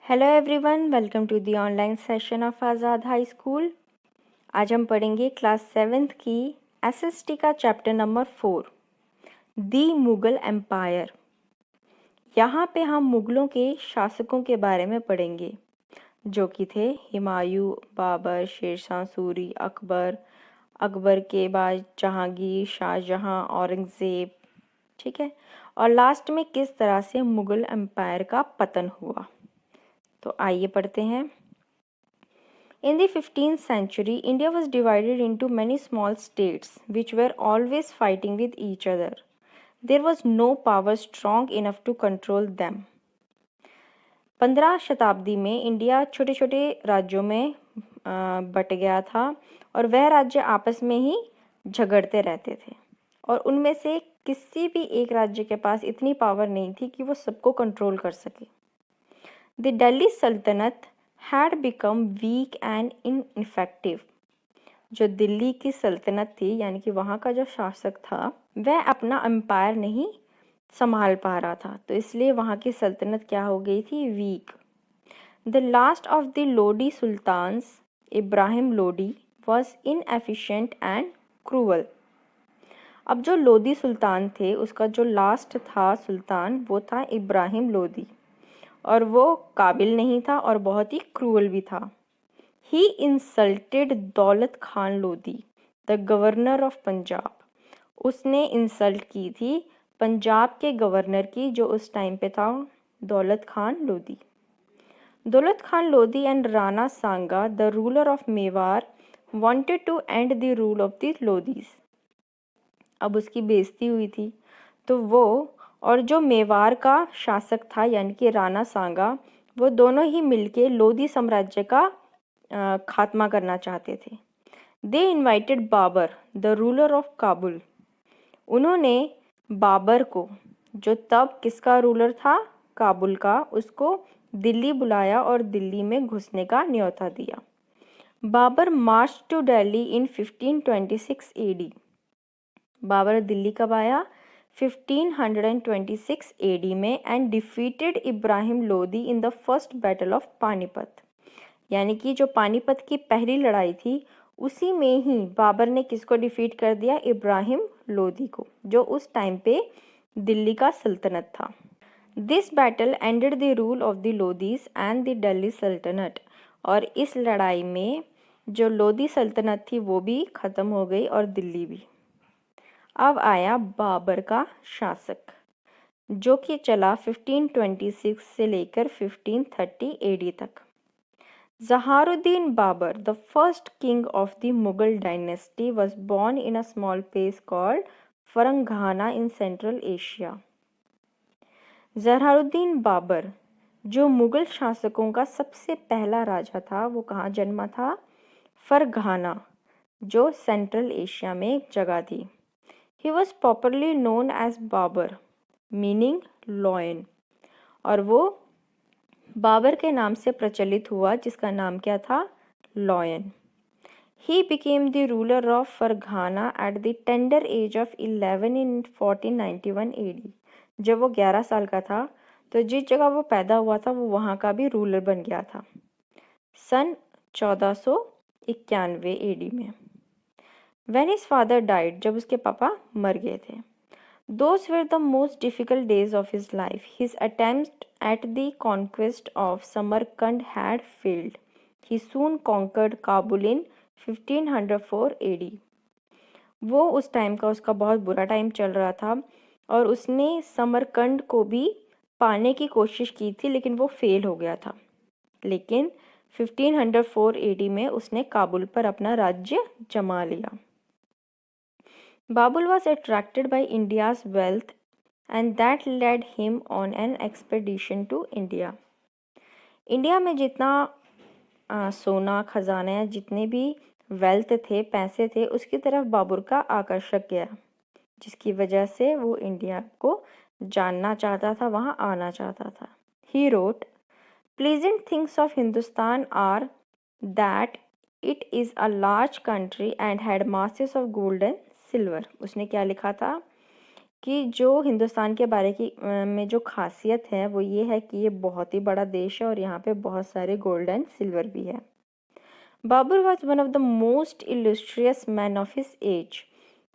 Hello everyone, welcome to the online session of Azad high school. आज हम पढ़ेंगे class 7th की एसएसटी का chapter number 4, the Mughal empire. यहाँ पे हम मुग़लों के शासकों के बारे में पढ़ेंगे जो कि थे हुमायूं, बाबर, शेरशाह सूरी, अकबर, अकबर के बाद जहांगीर, शाहजहां, औरंगज़ेब। ठीक है, और लास्ट में किस तरह से मुग़ल एम्पायर का पतन हुआ। तो आइए पढ़ते हैं। In the 15th century, India was divided into many small states which were always fighting with each other. There was no power strong enough to control them. 15 शताब्दी में इंडिया छोटे छोटे राज्यों में बट गया था और वह राज्य आपस में ही झगड़ते रहते थे और उनमें से किसी भी एक राज्य के पास इतनी पावर नहीं थी कि वो सबको कंट्रोल कर सके। The Delhi Sultanate had become weak and ineffective. जो दिल्ली की सल्तनत थी यानी कि वहाँ का जो शासक था वह अपना एम्पायर नहीं संभाल पा रहा था, तो इसलिए वहाँ की सल्तनत क्या हो गई थी, week. The last of the Lodi sultans, Ibrahim Lodi, was inefficient and cruel. अब जो लोदी सुल्तान थे उसका जो लास्ट था सुल्तान वो था इब्राहिम लोदी और वो काबिल नहीं था और बहुत ही क्रूअल भी था। ही इंसल्टेड दौलत Khan Lodi, the governor of Punjab. उसने इंसल्ट की थी पंजाब के गवर्नर की जो उस टाइम पे था दौलत Khan Lodi. Daulat Khan Lodi and Rana Sanga, the ruler of Mewar, wanted to end the rule of the Lodis. अब उसकी बेइज्जती हुई थी तो वो और जो मेवार का शासक था यानी कि राणा सांगा, वो दोनों ही मिलके लोदी साम्राज्य का खात्मा करना चाहते थे। They invited Babur, the ruler of Kabul. उन्होंने बाबर को, जो तब किसका रूलर था, काबुल का, उसको दिल्ली बुलाया और दिल्ली में घुसने का न्योता दिया। बाबर मार्च टू दिल्ली इन 1526 एडी। बाबर दिल्ली कब आया, 1526 एडी में, and defeated Ibrahim Lodi in the first battle of Panipat. यानी कि जो पानीपत की पहली लड़ाई थी उसी में ही बाबर ने किसको डिफीट कर दिया, इब्राहिम लोदी को, जो उस टाइम पे दिल्ली का सल्तनत था। This battle ended the rule of the Lodis and the Delhi सल्तनत। और इस लड़ाई में जो लोदी सल्तनत थी वो भी ख़त्म हो गई और दिल्ली भी। अब आया बाबर का शासक जो कि चला 1526 से लेकर 1530 एडी तक। Zaharuddin Babur, the first king of the Mughal dynasty, was born in a small place called Faranghana in Central Asia. जहारुद्दीन Babar जो मुगल शासकों का सबसे पहला राजा था वो कहाँ जन्मा था, फरघाना, जो सेंट्रल एशिया में एक जगह थी। He was popularly known as Babur, meaning lion, और वो बाबर के नाम से प्रचलित हुआ जिसका नाम क्या था, lion. He became the ruler of Farghana at the tender age of 11 in 1491 AD. जब वो 11 साल का था तो जिस जगह वो पैदा हुआ था वो वहाँ का भी रूलर बन गया था सन 1491 एडी में। When his father died, जब उसके पापा मर गए थे। Those were the most difficult days of his life. His attempt at the conquest of Samarkand had failed. He soon conquered Kabul in 1504 AD. वो उस टाइम का उसका बहुत बुरा टाइम चल रहा था और उसने समरकंद को भी पाने की कोशिश की थी लेकिन वो फेल हो गया था। लेकिन 1504 एडी में उसने काबुल पर अपना राज्य जमा लिया। Babur was attracted by India's wealth and that led him on an expedition to India. India में जितना सोना खजाना या जितने भी वेल्थ थे, पैसे थे, उसकी तरफ बाबर का आकर्षक गया जिसकी वजह से वो इंडिया को जानना चाहता था, वहाँ आना चाहता था। He wrote, pleasant things of Hindustan are that it is a large country and had masses of gold and silver. उसने क्या लिखा था कि जो हिंदुस्तान के बारे की में जो खासियत है वो ये है कि ये बहुत ही बड़ा देश है और यहाँ पे बहुत सारे गोल्ड एंड सिल्वर भी है। Babar was one of the most illustrious men of his age.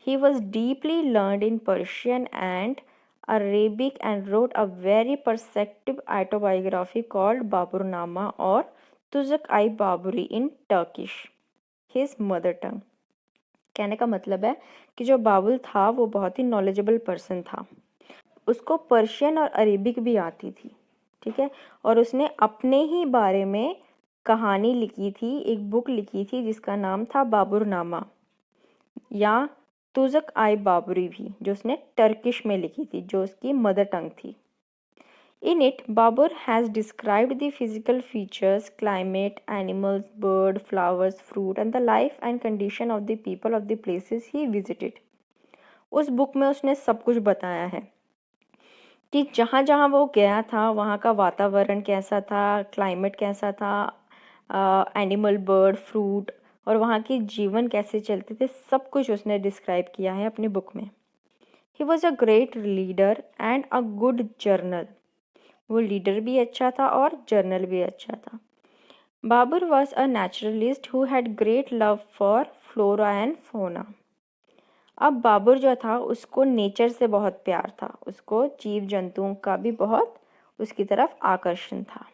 He was deeply learned in Persian and Arabic and wrote a very perceptive autobiography called Baburnama or Tuzak-i-Baburi in Turkish, his mother tongue. कहने का मतलब है कि जो बाबुल था वो बहुत ही knowledgeable person था, उसको पर्शियन और अरेबिक भी आती थी, ठीक है, और उसने अपने ही बारे में कहानी लिखी थी, एक बुक लिखी थी जिसका नाम था बाबुरनामा या तुज़क आई बाबरी भी, जो उसने टर्किश में लिखी थी, जो उसकी मदर टंग थी। In it, Babur has described the physical features, climate, animals, bird, flowers, fruit, and the life and condition of the people of the places he visited. उस बुक में उसने सब कुछ बताया है कि जहाँ जहाँ वो गया था वहाँ का वातावरण कैसा था, क्लाइमेट कैसा था, एनिमल, बर्ड, फ्रूट और वहाँ के जीवन कैसे चलते थे, सब कुछ उसने डिस्क्राइब किया है अपनी बुक में। He was a great leader and a good general. वो लीडर भी अच्छा था और जर्नल भी अच्छा था। Babur was a naturalist who had great love for flora and fauna. अब बाबर जो था उसको नेचर से बहुत प्यार था, उसको जीव जंतुओं का भी बहुत उसकी तरफ आकर्षण था।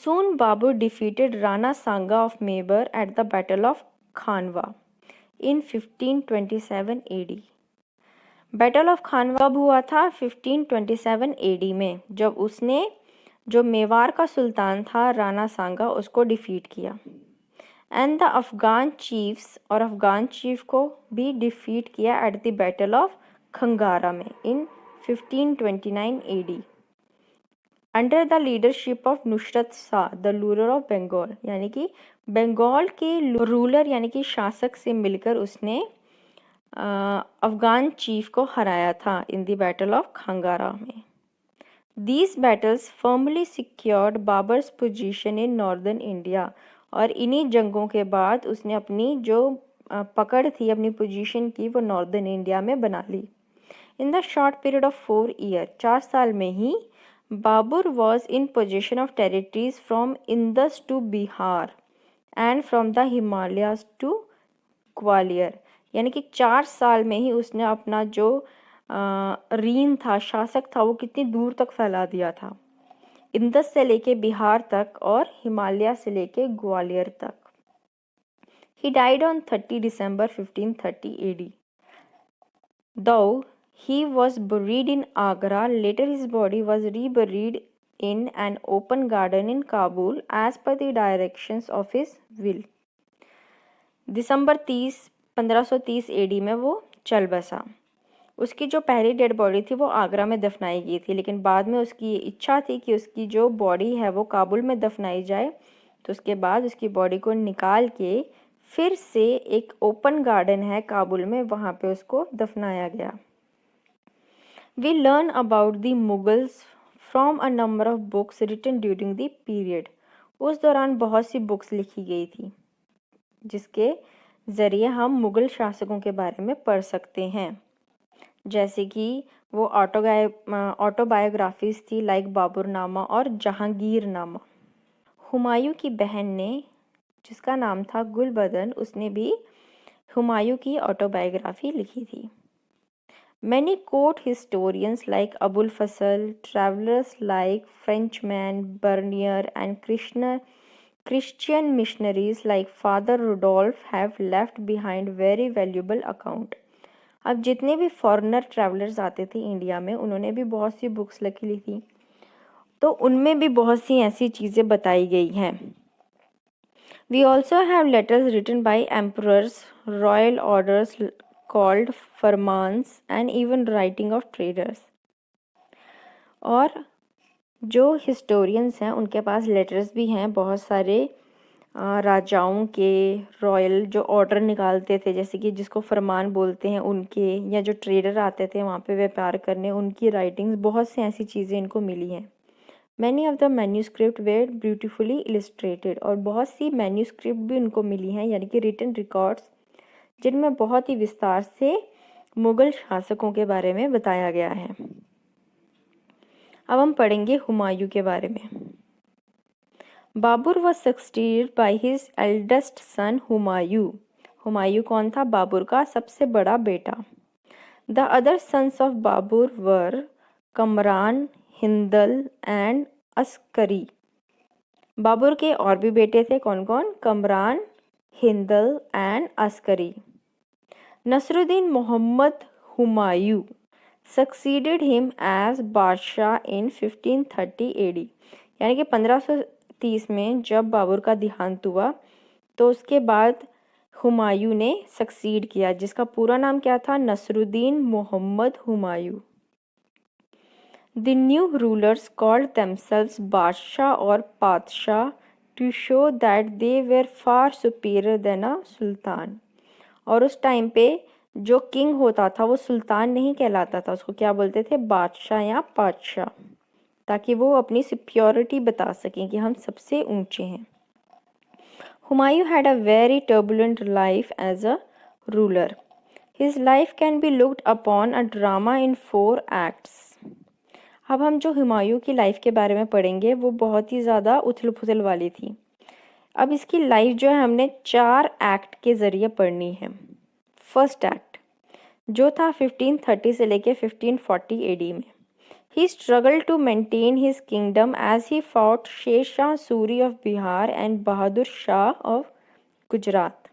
Soon Babur defeated Rana Sanga of Mebar at the Battle of Khanwa in 1527 AD. Battle of Khanwa हुआ था 1527 AD में, जब उसने जो मेवाड़ का सुल्तान था राणा सांगा उसको डिफीट किया। एंड द अफगान चीफ्स, और अफगान चीफ को भी डिफीट किया एट द बैटल ऑफ खंगारा में in 1529 AD under the leadership of Nusrat Shah the ruler of Bengal, यानी कि बंगाल के रूलर यानी कि शासक से मिलकर उसने अफगान चीफ को हराया था इन द बैटल ऑफ खंगारा में। These battles firmly secured Babar's position in northern India, और इन्हीं जंगों के बाद उसने अपनी जो पकड़ थी, अपनी पोजीशन की, वो नॉर्दर्न इंडिया में बना ली। In the short period of 4 year, 4 साल में ही Babur was in position of territories from Indus to Bihar and from the Himalayas to Gwalior, यानी कि 4 साल में ही उसने अपना जो रीन था, शासक था, वो कितनी दूर तक फैला दिया था, इंदस से लेके बिहार तक और हिमालय से लेके ग्वालियर तक। He died on 30 December 1530 AD. Though he was buried in Agra, later his body was reburied in an open garden in Kabul as per the directions of his will. December 1530 AD में वो चल बसा। उसकी जो पहली dead body थी वो आगरा में दफनाई गई थी, लेकिन बाद में उसकी इच्छा थी कि उसकी जो बॉडी है वो काबुल में दफनाई जाए, तो उसके बाद उसकी बॉडी को निकाल के फिर से एक ओपन गार्डन है काबुल में, वहाँ पे उसको दफनाया गया। We learn about the Mughals from a number of books written during the period. उस दौरान बहुत सी बुक्स लिखी गई थी जिसके ज़रिए हम मुग़ल शासकों के बारे में पढ़ सकते हैं, जैसे कि वो ऑटोबायोग्राफीज़ थी लाइक बाबरनामा और जहांगीरनामा। हुमायूं की बहन ने, जिसका नाम था गुलबदन, उसने भी हुमायूं की ऑटोबायोग्राफी लिखी थी। Many court historians like Abul Fazl, travellers like Frenchman Bernier and Christian missionaries like Father Rudolph have left behind very valuable account. अब जितने भी फॉरेनर ट्रैवलर्स आते थे इंडिया में, उन्होंने भी बहुत सी बुक्स लिखी थी, तो उनमें भी बहुत सी ऐसी चीज़ें बताई गई हैं। We also have letters written by emperors, royal orders called फरमान्स and even writing of traders. और जो हिस्टोरियंस हैं उनके पास लेटर्स भी हैं बहुत सारे राजाओं के, रॉयल जो ऑर्डर निकालते थे, जैसे कि जिसको फरमान बोलते हैं उनके, या जो ट्रेडर आते थे वहाँ पे व्यापार करने, उनकी राइटिंग्स, बहुत सी ऐसी चीज़ें इनको मिली हैं। Many of the manuscripts were beautifully illustrated, और बहुत सी मैन्यूस्क्रिप्ट भी उनको मिली हैं, यानी कि रिटन रिकॉर्ड्स जिनमें बहुत ही विस्तार से मुगल शासकों के बारे में बताया गया है। अब हम पढ़ेंगे हुमायूं के बारे में। Babar was succeeded by his eldest son Humayun. Humayun कौन था? बाबर का सबसे बड़ा बेटा। The other sons of Babur were Kamran, Hindal and Askari. Babur के और भी बेटे थे, कौन कौन? Kamran, Hindal and Askari. Nasiruddin Mohammad Humayun succeeded him as बादशाह in 1530 AD, यानी कि 1530 में जब बाबर का देहांत हुआ तो उसके बाद हुमायूं ने सक्सीड किया, जिसका पूरा नाम क्या था? Nasruddin Mohammad Humayun. The new rulers called themselves बादशाह और पातशाह to show that they were far superior than a सुल्तान। और उस टाइम पे जो किंग होता था वो सुल्तान नहीं कहलाता था, उसको क्या बोलते थे? बादशाह या पातशाह, ताकि वो अपनी सुपियोरिटी बता सकें कि हम सबसे ऊंचे हैं। Humayun had a very turbulent life as a ruler. His life can be looked upon a drama in 4 acts. अब हम जो हुमायूं की लाइफ के बारे में पढ़ेंगे वो बहुत ही ज़्यादा उथल पुथल वाली थी। अब इसकी लाइफ जो है हमने 4 एक्ट के ज़रिए पढ़नी है। फर्स्ट एक्ट जो था 1530 से लेके 1540 AD में। He struggled to maintain his kingdom as he fought शेर Shah Suri of Bihar and Bahadur Shah of Gujarat.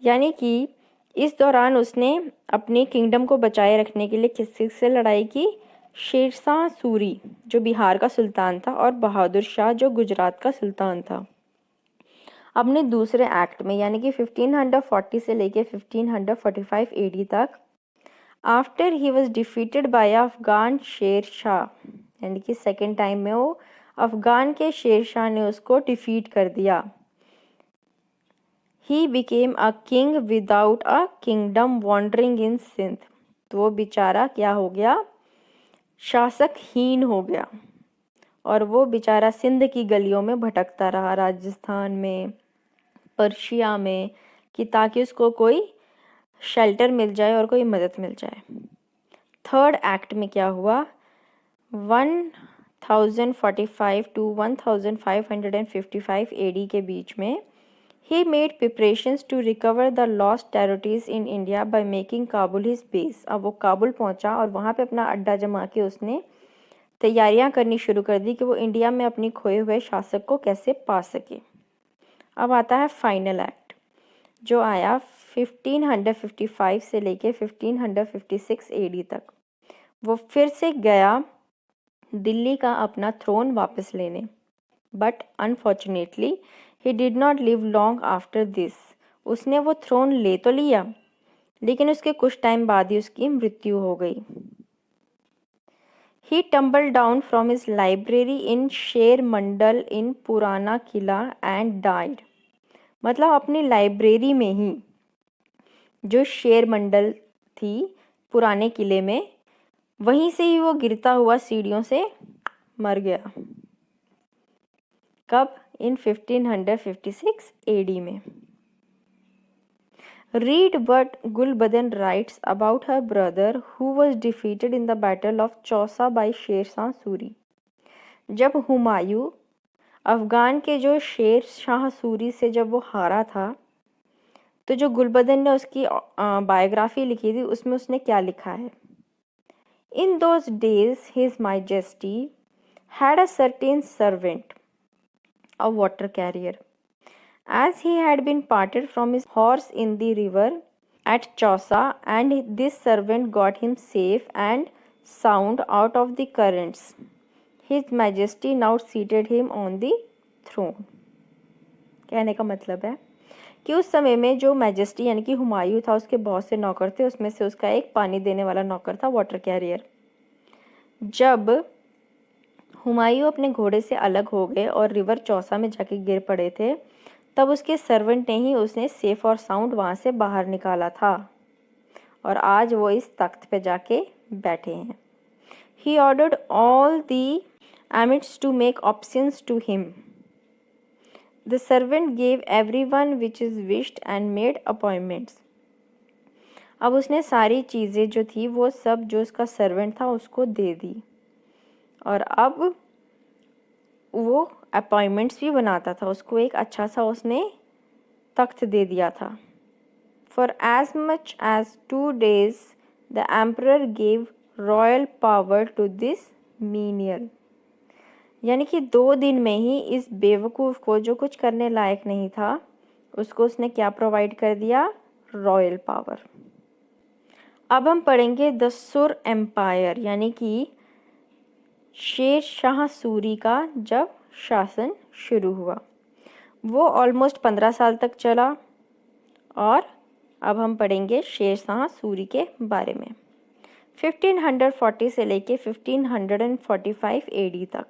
यानी कि इस दौरान उसने अपने किंगडम को बचाए रखने के लिए किससे लड़ाई की? शेर शाह सूरी जो बिहार का सुल्तान था और बहादुर शाह जो गुजरात का सुल्तान था। अपने दूसरे एक्ट में यानी कि 1540 से लेके 1545 AD तक after he was defeated by Afghan Sher Shah, यानी कि सेकेंड टाइम में वो अफगान के शेर शाह ने उसको डिफीट कर दिया। He became a king without a kingdom wandering in Sindh, तो वो बेचारा क्या हो गया? शासकहीन हो गया और वो बेचारा सिंध की गलियों में भटकता रहा, राजस्थान में, पर्शिया में, कि ताकि उसको कोई शेल्टर मिल जाए और कोई मदद मिल जाए। थर्ड एक्ट में क्या हुआ? 1045 to 1555 AD के बीच में he made preparations to recover the lost territories in India by making Kabul his base। अब वो काबुल पहुंचा और वहाँ पे अपना अड्डा जमा के उसने तैयारियां करनी शुरू कर दी कि वो इंडिया में अपनी खोए हुए शासक को कैसे पा सके। अब आता है फाइनल एक्ट जो आया 1555 से लेके 1556 AD तक। वो फिर से गया दिल्ली का अपना थ्रोन वापस लेने, but unfortunately he did not live long after this. उसने वो थ्रोन ले तो लिया लेकिन उसके कुछ टाइम बाद ही उसकी मृत्यु हो गई। He tumble down from his library in Sher Mandal इन पुराना किला एंड डाइड। मतलब अपनी लाइब्रेरी में ही जो शेर मंडल थी पुराने किले में, वहीं से ही वो गिरता हुआ सीढ़ियों से मर गया। कब? इन 1556 AD में। Read what Gulbadan writes about her brother who was defeated in the battle of Chausa by शेर शाह सूरी। जब हुमायूं अफगान के जो शेर शाह सूरी से जब वो हारा था तो जो गुलबदन ने उसकी बायोग्राफी लिखी थी उसमें उसने क्या लिखा है? In those days his majesty had a certain servant, a water carrier, as he had been parted from his horse in the river at Chausa, and this servant got him safe and sound out of the currents. His majesty now seated him on the throne। कहने का मतलब है कि उस समय में जो majesty यानी कि हुमायूं था उसके बहुत से नौकर थे, उसमें से उसका एक पानी देने वाला नौकर था, वाटर कैरियर। जब हुमायूं अपने घोड़े से अलग हो गए और रिवर चौसा में जाके गिर पड़े थे तब उसके सर्वेंट ने ही उसे सेफ और साउंड वहाँ से बाहर निकाला था और आज वो इस तख्त पे जाके बैठे हैं। He ordered all the emirs to make obeisance to him. The servant gave everyone which is wished and made appointments. अब उसने सारी चीज़ें जो थी वो सब जो उसका सर्वेंट था उसको दे दी, और अब वो अपॉइंटमेंट्स भी बनाता था, उसको एक अच्छा सा उसने तख्त दे दिया था। For as much as 2 days, the emperor gave royal power to this menial. यानी कि 2 दिन में ही इस बेवकूफ़ को, जो कुछ करने लायक नहीं था, उसको उसने क्या प्रोवाइड कर दिया? Royal power. अब हम पढ़ेंगे द सुर एम्पायर, यानी कि शेर शाह सूरी का जब शासन शुरू हुआ। वो ऑलमोस्ट 15 साल तक चला, और अब हम पढ़ेंगे शेर शाह सूरी के बारे में 1540 से लेके 1545 एडी तक।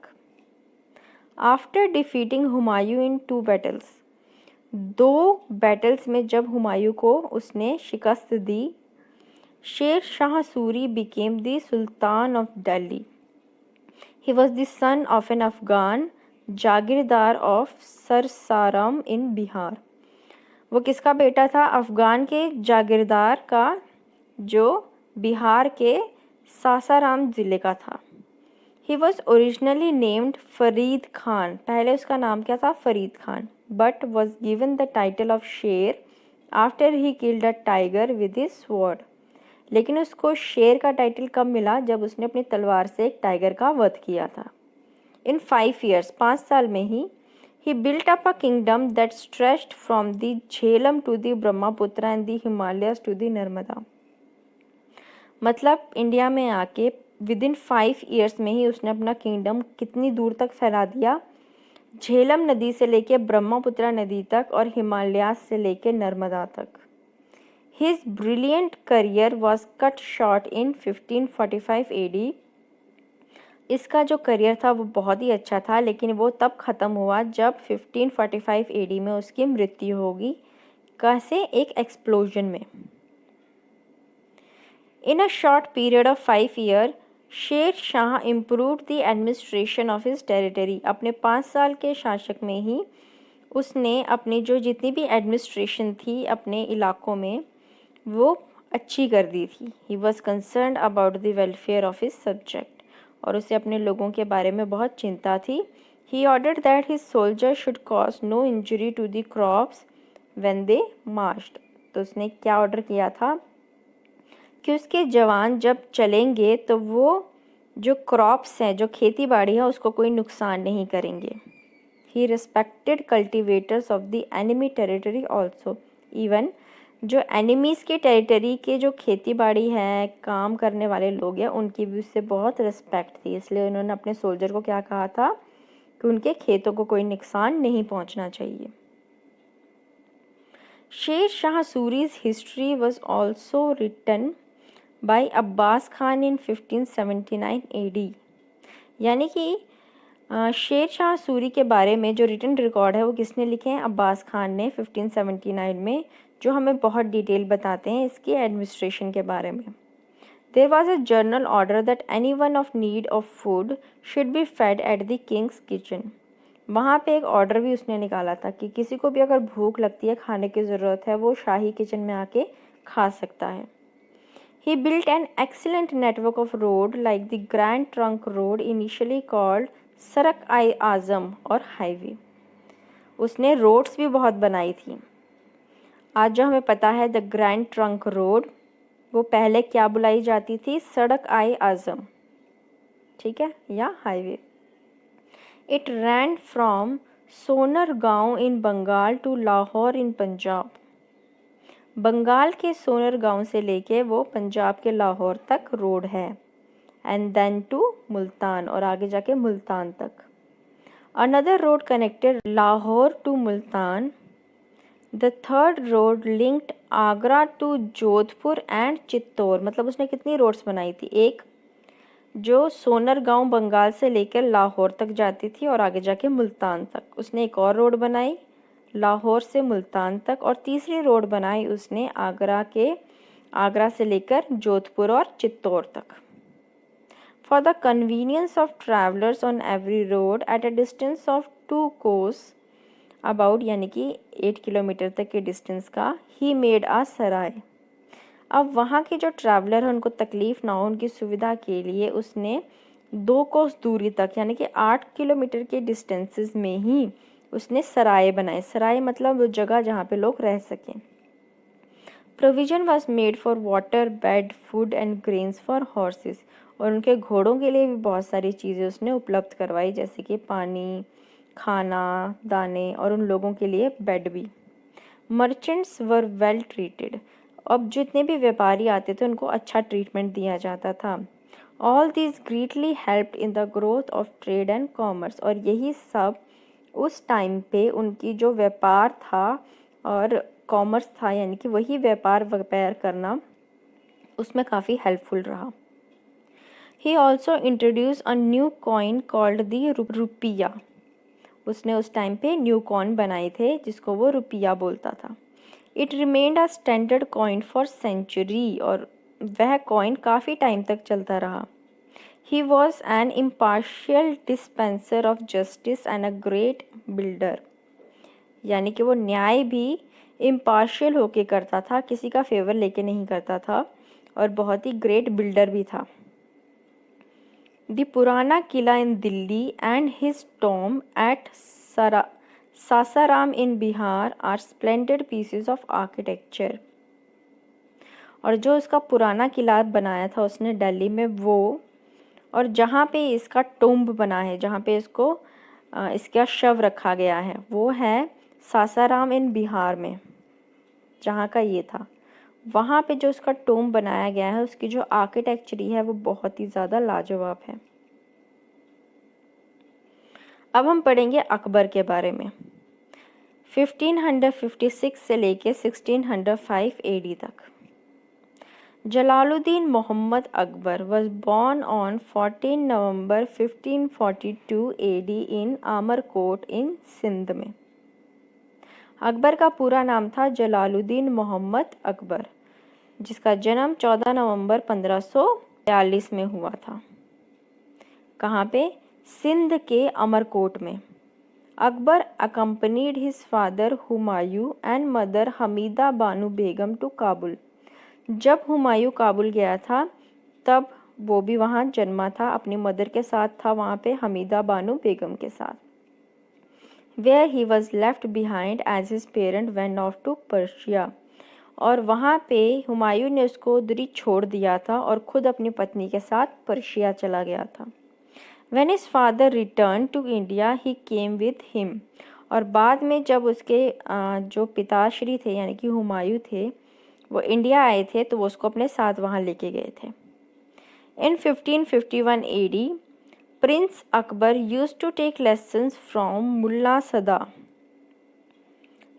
After defeating Humayun in 2 battles, 2 battles में जब हुमायूं को उसने शिकस्त दी, Sher Shah Suri became the sultan of Delhi. He was the son of an Afghan jagirdar of Sasaram in Bihar. वो किसका बेटा था? अफगान के जागीरदार का, जो बिहार के सासाराम ज़िले का था। He was originally named Farid Khan, पहले उसका नाम क्या था? Farid Khan, but was given the title of Sher after he killed a tiger with his sword. लेकिन उसको शेर का टाइटल कब मिला? जब उसने अपनी तलवार से एक टाइगर का वध किया था। इन 5 years, 5 साल में ही he built up a kingdom that stretched from the Jhelum to the Brahmaputra and the Himalayas to the Narmada। मतलब इंडिया में आके विद इन 5 years में ही उसने अपना किंगडम कितनी दूर तक फैला दिया? झेलम नदी से लेके ब्रह्मपुत्रा नदी तक और हिमालयास से लेके नर्मदा तक। His brilliant career was cut short in 1545 AD। इसका जो करियर था वो बहुत ही अच्छा था, लेकिन वो तब ख़त्म हुआ जब 1545 AD में उसकी मृत्यु होगी। कैसे? एक एक्सप्लोजन में। In a short period of 5 years, Sher Shah improved the administration of his territory. अपने 5 साल के शासक में ही उसने अपनी जो जितनी भी एडमिनिस्ट्रेशन थी अपने इलाकों में, वो अच्छी कर दी थी। He was concerned about the welfare of his subject, और उसे अपने लोगों के बारे में बहुत चिंता थी। He ordered that his soldier should cause no injury to the crops when they marched. तो उसने क्या ऑर्डर किया था कि उसके जवान जब चलेंगे तो वो जो क्रॉप्स हैं, जो खेती बाड़ी है, उसको कोई नुकसान नहीं करेंगे। He respected cultivators of the enemy territory also. Even जो एनिमीज़ के टेरिटरी के जो खेती बाड़ी है, काम करने वाले लोग हैं, उनकी भी उससे बहुत रिस्पेक्ट थी। इसलिए उन्होंने अपने सोल्जर को क्या कहा था कि उनके खेतों को कोई नुकसान नहीं पहुंचना चाहिए। Sher Shah Suri's history was also written by Abbas Khan in 1579 AD। यानी कि शेर शाह सूरी के बारे में जो रिटन रिकॉर्ड है वो किसने लिखे हैं? अब्बास खान ने 1579 में, जो हमें बहुत डिटेल बताते हैं इसके एडमिनिस्ट्रेशन के बारे में। There was a general order that any one of need of food should be fed at the king's kitchen. वहाँ पे एक ऑर्डर भी उसने निकाला था कि किसी को भी अगर भूख लगती है, खाने की ज़रूरत है, वो शाही किचन में आके खा सकता है। He built an excellent network of road like the Grand Trunk Road, initially called सड़क-ए-आज़म और हाईवे। उसने रोड्स भी बहुत बनाई थी। आज जो हमें पता है द ग्रैंड ट्रंक रोड, वो पहले क्या बुलाई जाती थी? सड़क-ए-आज़म, ठीक है, या highway. It ran from Sonargaon in Bengal to Lahore in Punjab. Bengal के सोनर गांव से लेके वो पंजाब के लाहौर तक रोड है। एंड देन टू मुल्तान, और आगे जाके मुल्तान तक। Another road connected Lahore to Multan. The third road linked Agra to Jodhpur and Chittor. मतलब उसने कितनी रोड्स बनाई थी? एक जो सोनर गांव बंगाल से लेकर लाहौर तक जाती थी और आगे जाके मुल्तान तक। उसने एक और रोड बनाई लाहौर से मुल्तान तक, और तीसरी रोड बनाई उसने आगरा से लेकर जोधपुर और चित्तौर तक। For the convenience of travellers on every road at a distance of 2 cos about, यानी कि 8 किलोमीटर तक के डिस्टेंस का, ही मेड आ सराय। अब वहाँ के जो ट्रैवलर हैं उनको तकलीफ़ ना हो, उनकी सुविधा के लिए उसने 2 कोस दूरी तक यानी कि 8 किलोमीटर के डिस्टेंसेस में ही उसने सराय बनाए। सराय मतलब वो जगह जहाँ पे लोग रह सकें। Provision was made for water, bed, food and grains for horses, और उनके घोड़ों के लिए भी बहुत सारी चीज़ें उसने उपलब्ध करवाई, जैसे कि पानी, खाना, दाने और उन लोगों के लिए बेड भी। मर्चेंट्स वर वेल ट्रीटेड, अब जितने भी व्यापारी आते थे उनको अच्छा ट्रीटमेंट दिया जाता था। All this greatly helped in the growth of trade and commerce, और यही सब उस टाइम पे उनकी जो व्यापार था और कॉमर्स था यानी कि वही व्यापार करना, उसमें काफ़ी हेल्पफुल रहा। He also introduce a new coin called the रुपया, उसने उस टाइम पे न्यू कॉइन बनाए थे जिसको वो रुपया बोलता था। It remained a standard coin for century, और वह कॉइन काफ़ी टाइम तक चलता रहा। He was an impartial dispenser of justice and a great builder, यानी कि वो न्याय भी इम्पार्शियल होके करता था, किसी का फेवर लेके नहीं करता था, और बहुत ही ग्रेट बिल्डर भी था। The Purana Qila in Delhi and his tomb at Sasaram in Bihar are splendid pieces of architecture, और जो उसका पुराना किला बनाया था उसने दिल्ली में, वो और जहाँ पे इसका टोम्ब बना है, जहाँ पे इसका शव रखा गया है, वो है सासाराम इन बिहार में, जहाँ का ये था। वहाँ पे जो उसका टोम्ब बनाया गया है, उसकी जो आर्किटेक्चरी है वो बहुत ही ज़्यादा लाजवाब है। अब हम पढ़ेंगे अकबर के बारे में। 1556 से लेके 1605 AD तक। Jalaluddin Mohammad Akbar was born on 14 November 1542 AD in आमरकोट इन सिंध में। अकबर का पूरा नाम था जलालुद्दीन मोहम्मद अकबर, जिसका जन्म 14 नवंबर 1542 में हुआ था। कहाँ पे? सिंध के अमरकोट में। Akbar accompanied his father Humayun and mother Hamida Bano Begum to Kabul. जब हुमायूं काबुल गया था तब वो भी वहाँ जन्मा था, अपनी मदर के साथ था वहाँ पे, हमीदा बानो बेगम के साथ। Where he was left behind as his parent went off to Persia, और वहाँ पे हुमायूं ने उसको उधर ही छोड़ दिया था और ख़ुद अपनी पत्नी के साथ पर्शिया चला गया था। When his father returned to India, he came with him, और बाद में जब उसके जो पिताश्री थे यानी कि हुमायूं थे, वो इंडिया आए थे तो वो उसको अपने साथ वहाँ लेके गए थे। In 1551 AD, prince Akbar used to take lessons from Mulla Sada,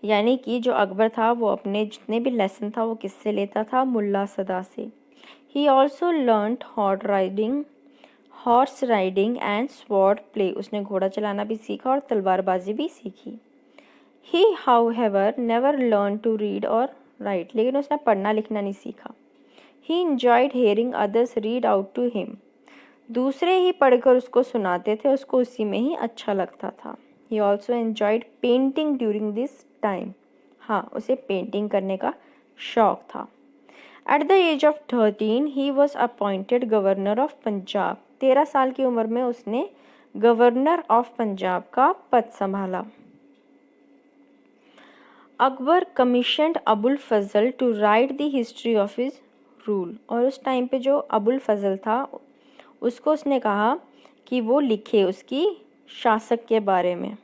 यानी कि जो अकबर था वो अपने जितने भी लेसन था वो किससे लेता था? मुल्ला सदा से। He also learned horse riding and sword play, उसने घोड़ा चलाना भी सीखा और तलवारबाजी भी सीखी। He however never learn to read और राइट, लेकिन उसने पढ़ना लिखना नहीं सीखा। He enjoyed hearing others read out to him, दूसरे ही पढ़कर उसको सुनाते थे, उसको उसी में ही अच्छा लगता था। He also enjoyed painting during this time, हाँ उसे पेंटिंग करने का शौक था। At the age of 13 he was appointed governor of Punjab, 13 साल की उम्र में उसने गवर्नर ऑफ पंजाब का पद संभाला। Akbar commissioned Abul Fazl to write the history of his rule, और उस टाइम पे जो अबुल फजल था उसको उसने कहा कि वो लिखे उसकी शासक के बारे में।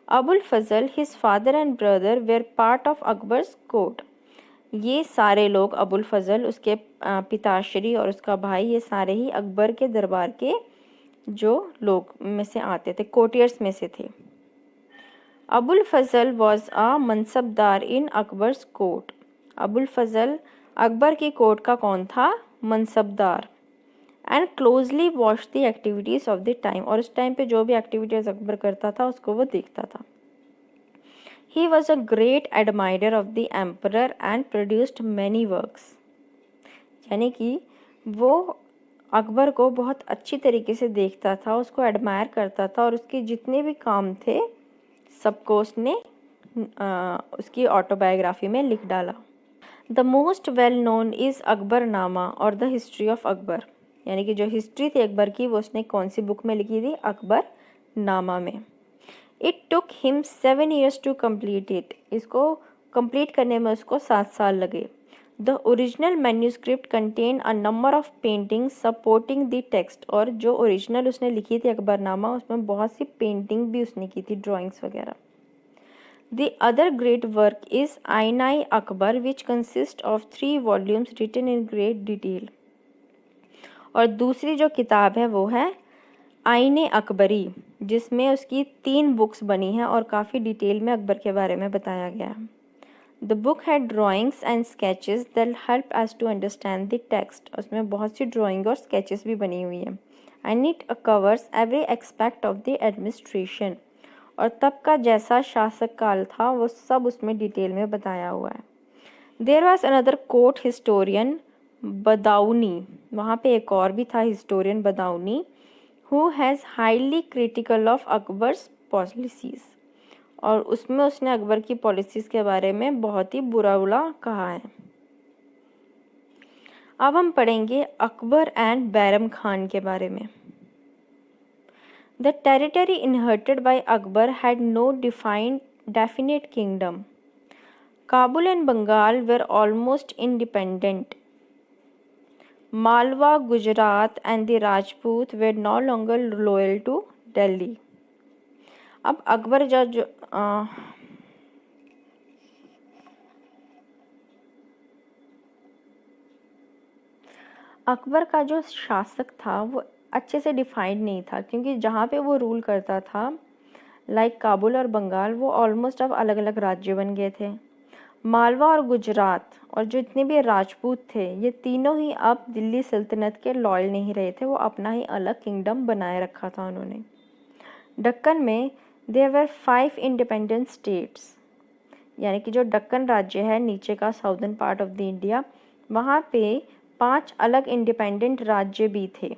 Abul Fazal, his father and brother were part of Akbar's court, ये सारे लोग, अबुल फजल, उसके पिताश्री और उसका भाई, ये सारे ही अकबर के दरबार के जो लोग में से आते थे, कोर्टियर्स में से थे। Abul Fazal was a mansabdar in Akbar's court, Abul Fazal Akbar की कोर्ट का कौन था? Mansabdar. And closely watch the activities of the time, और उस टाइम पे जो भी एक्टिविटीज़ अकबर करता था उसको वो देखता था। He was a great admirer of the emperor and produced many works, यानी कि वो अकबर को बहुत अच्छी तरीके से देखता था, उसको एडमायर करता था, और उसके जितने भी काम थे सबको उसने उसकी ऑटोबायोग्राफी में लिख डाला। The most well known is Akbarnama और द हिस्ट्री ऑफ अकबर, यानी कि जो हिस्ट्री थी अकबर की वो उसने कौन सी बुक में लिखी थी? अकबरनामा में। It took him 7 years to complete it, इसको कंप्लीट करने में उसको 7 साल लगे। The original manuscript contain a number of paintings supporting the text, और जो ओरिजिनल उसने लिखी थी अकबरनामा उसमें बहुत सी पेंटिंग भी उसने की थी, ड्राइंग्स वगैरह। The other great work is Ain-i Akbar, which consists of 3 volumes written in great detail. और दूसरी जो किताब है वो है आईने अकबरी, जिसमें उसकी 3 बुक्स बनी हैं और काफ़ी डिटेल में अकबर के बारे में बताया गया है। The book had drawings and sketches that help us to understand the text, उसमें बहुत सी ड्राइंग और स्केचेस भी बनी हुई हैं। And it covers every aspect of the administration, और तब का जैसा शासक काल था वो सब उसमें डिटेल में बताया हुआ है। There was another court historian Badauni, वहाँ पे एक और भी था historian Badauni, who has highly critical of Akbar's policies, और उसमें उसने अकबर की पॉलिसीज़ के बारे में बहुत ही बुरा कहा है। अब हम पढ़ेंगे अकबर एंड बैरम खान के बारे में। The territory inherited by Akbar had no definite kingdom. Kabul and Bengal were almost independent. Malwa, Gujarat and the Rajput were no longer loyal to Delhi. अब अकबर अकबर का जो शासक था वो अच्छे से डिफाइंड नहीं था, क्योंकि जहाँ पे वो रूल करता था लाइक काबुल और बंगाल वो ऑलमोस्ट अब अलग अलग राज्य बन गए थे। मालवा और गुजरात और जो इतने भी राजपूत थे ये तीनों ही अब दिल्ली सल्तनत के लॉयल नहीं रहे थे, वो अपना ही अलग किंगडम बनाए रखा था उन्होंने। दक्कन में देयर वर 5 इंडिपेंडेंट स्टेट्स, यानी कि जो दक्कन राज्य है नीचे का southern part of the India, वहाँ पे 5 अलग इंडिपेंडेंट राज्य भी थे,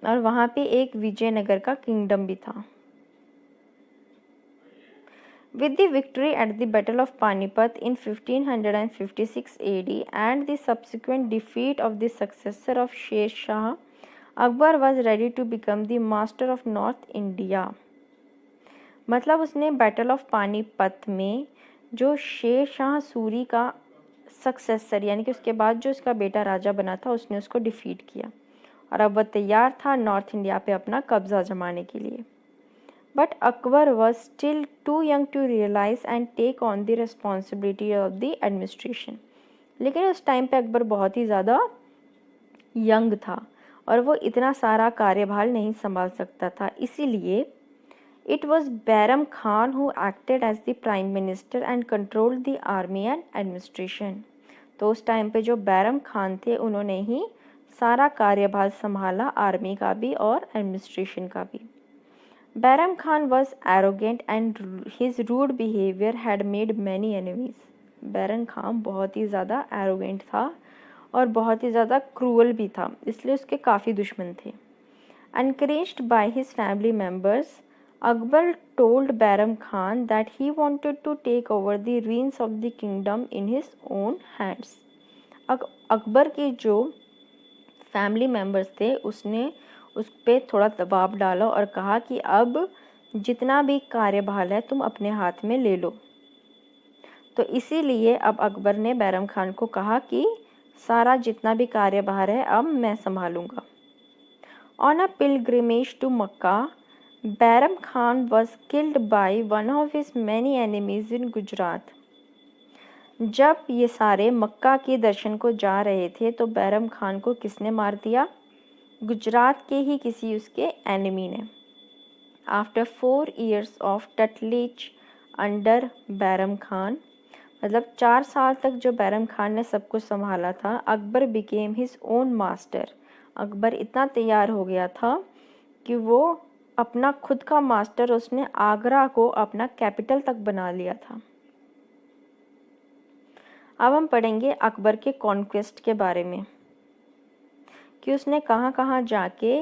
और वहाँ पे एक विजयनगर का किंगडम भी था। With the victory at the Battle of Panipat in 1556 AD and the subsequent defeat of the successor of Sher Shah, Akbar was ready to become the master of North India. मतलब उसने battle of Panipat में जो शेर शाह सूरी का successor यानी कि उसके बाद जो उसका बेटा राजा बना था उसने उसको डिफीट किया, और अब वह तैयार था नॉर्थ इंडिया पे अपना कब्जा जमाने के लिए। But Akbar was still too young to realise and take on the responsibility of the administration, लेकिन उस टाइम पे अकबर बहुत ही ज़्यादा यंग था और वो इतना सारा कार्यभार नहीं संभाल सकता था, इसीलिए it was Bairam Khan who acted as the prime minister and controlled the army and administration. तो उस टाइम पे जो बैरम खान थे उन्होंने ही सारा कार्यभार संभाला, आर्मी का भी और एडमिनिस्ट्रेशन का भी। Bairam Khan was arrogant and his rude behaviour had made many enemies. Bairam Khan बहुत ही ज़्यादा एरोगेंट था और बहुत ही ज़्यादा क्रूअल भी था, इसलिए उसके काफ़ी दुश्मन थे। Encouraged by his family members, Akbar told Bairam Khan that he wanted to take over the reins of the kingdom in his own hands. Akbar के जो फैमिली मेम्बर्स थे उसने उस पर थोड़ा दबाव डाला और कहा कि अब जितना भी कार्यभार है तुम अपने हाथ में ले लो। तो इसीलिए अब अकबर ने बैरम खान को कहा कि सारा जितना भी कार्यभार है अब मैं संभालूंगा। On a pilgrimage to Mecca, Bairam Khan was killed by one of his many enemies in Gujarat. जब ये सारे मक्का के दर्शन को जा रहे थे तो बैरम खान को किसने मार दिया? गुजरात के ही किसी उसके एनिमी ने। After 4 years of tutelage under Bairam Khan, मतलब 4 साल तक जो बैरम खान ने सब कुछ संभाला था, Akbar became his own master. Akbar इतना तैयार हो गया था कि वो अपना खुद का मास्टर, उसने आगरा को अपना कैपिटल तक बना लिया था। अब हम पढ़ेंगे अकबर के कॉन्क्वेस्ट के बारे में कि उसने कहाँ कहाँ जाके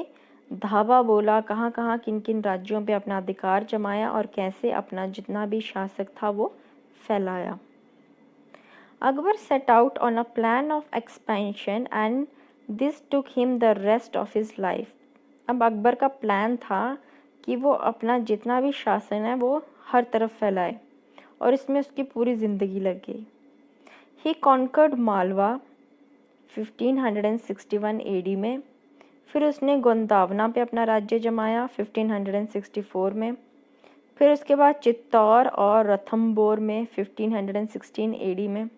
धावा बोला, कहाँ कहाँ किन किन राज्यों पे अपना अधिकार जमाया और कैसे अपना जितना भी शासक था वो फैलाया। Akbar set out on a plan of expansion and this took him the rest of his life. अब अकबर का प्लान था कि वो अपना जितना भी शासन है वो हर तरफ फैलाए और इसमें उसकी पूरी ज़िंदगी लग गई. He conquered मालवा 1561 AD में. फिर उसने गोंदावना पे अपना राज्य जमाया 1564 में. फिर उसके बाद चित्तौड़ और रणथंबोर में 1516 AD में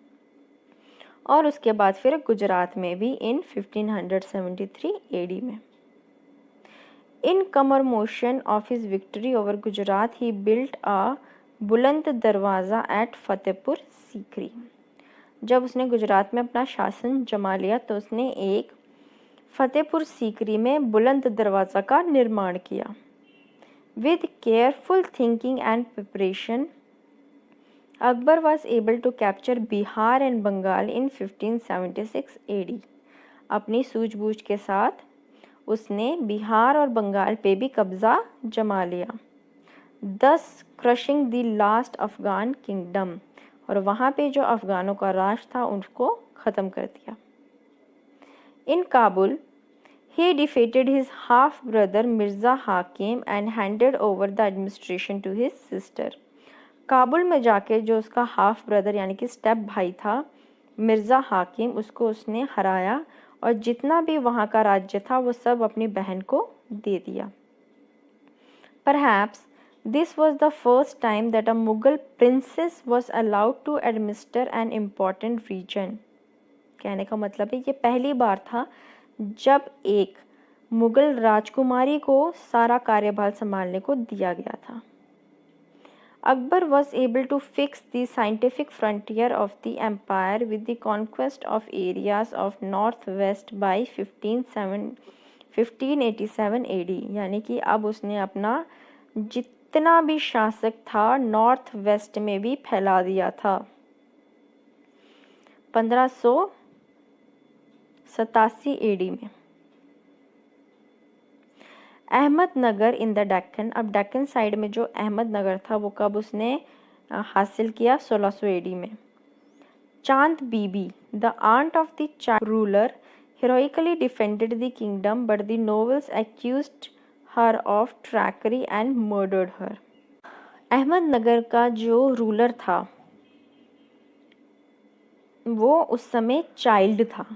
और उसके बाद फिर गुजरात में भी इन 1573 AD में. In commemoration of his victory over Gujarat, he built a बुलंद दरवाज़ा एट फतेहपुर सीकरी. जब उसने गुजरात में अपना शासन जमा लिया तो उसने एक फतेहपुर सीकरी में बुलंद दरवाज़ा का निर्माण किया. With careful thinking and preparation, Akbar was able to capture Bihar and Bengal in 1576 AD. अपनी सूझबूझ के साथ उसने बिहार और बंगाल पे भी कब्ज़ा जमा लिया. Thus crushing the last Afghan kingdom. और वहाँ पे जो अफ़गानों का राज था उनको ख़त्म कर दिया. In Kabul, he defeated his half brother Mirza Hakim and handed over the administration to his sister. Kabul में जाके जो उसका हाफ ब्रदर यानी कि स्टेप भाई था मिर्ज़ा हाकिम, उसको उसने हराया और जितना भी वहाँ का राज्य था वो सब अपनी बहन को दे दिया. Perhaps this was the first time that a Mughal princess was allowed to administer an important region. कहने का मतलब है ये पहली बार था जब एक मुग़ल राजकुमारी को सारा कार्यभार संभालने को दिया गया था. Akbar was able to fix the scientific frontier of the empire with the conquest of areas of northwest by 1587 AD. यानी कि अब उसने अपना जितना भी शासक था नॉर्थ वेस्ट में भी फैला दिया था. 1587 AD में. Ahmednagar in the Deccan. अब डेक्कन साइड में जो अहमदनगर था वो कब उसने हासिल किया 1600 AD में. Chand Bibi the aunt of the child ruler heroically defended the kingdom but the nobles accused her of trickery and murdered her. Ahmednagar का जो रूलर था वो उस समय चाइल्ड था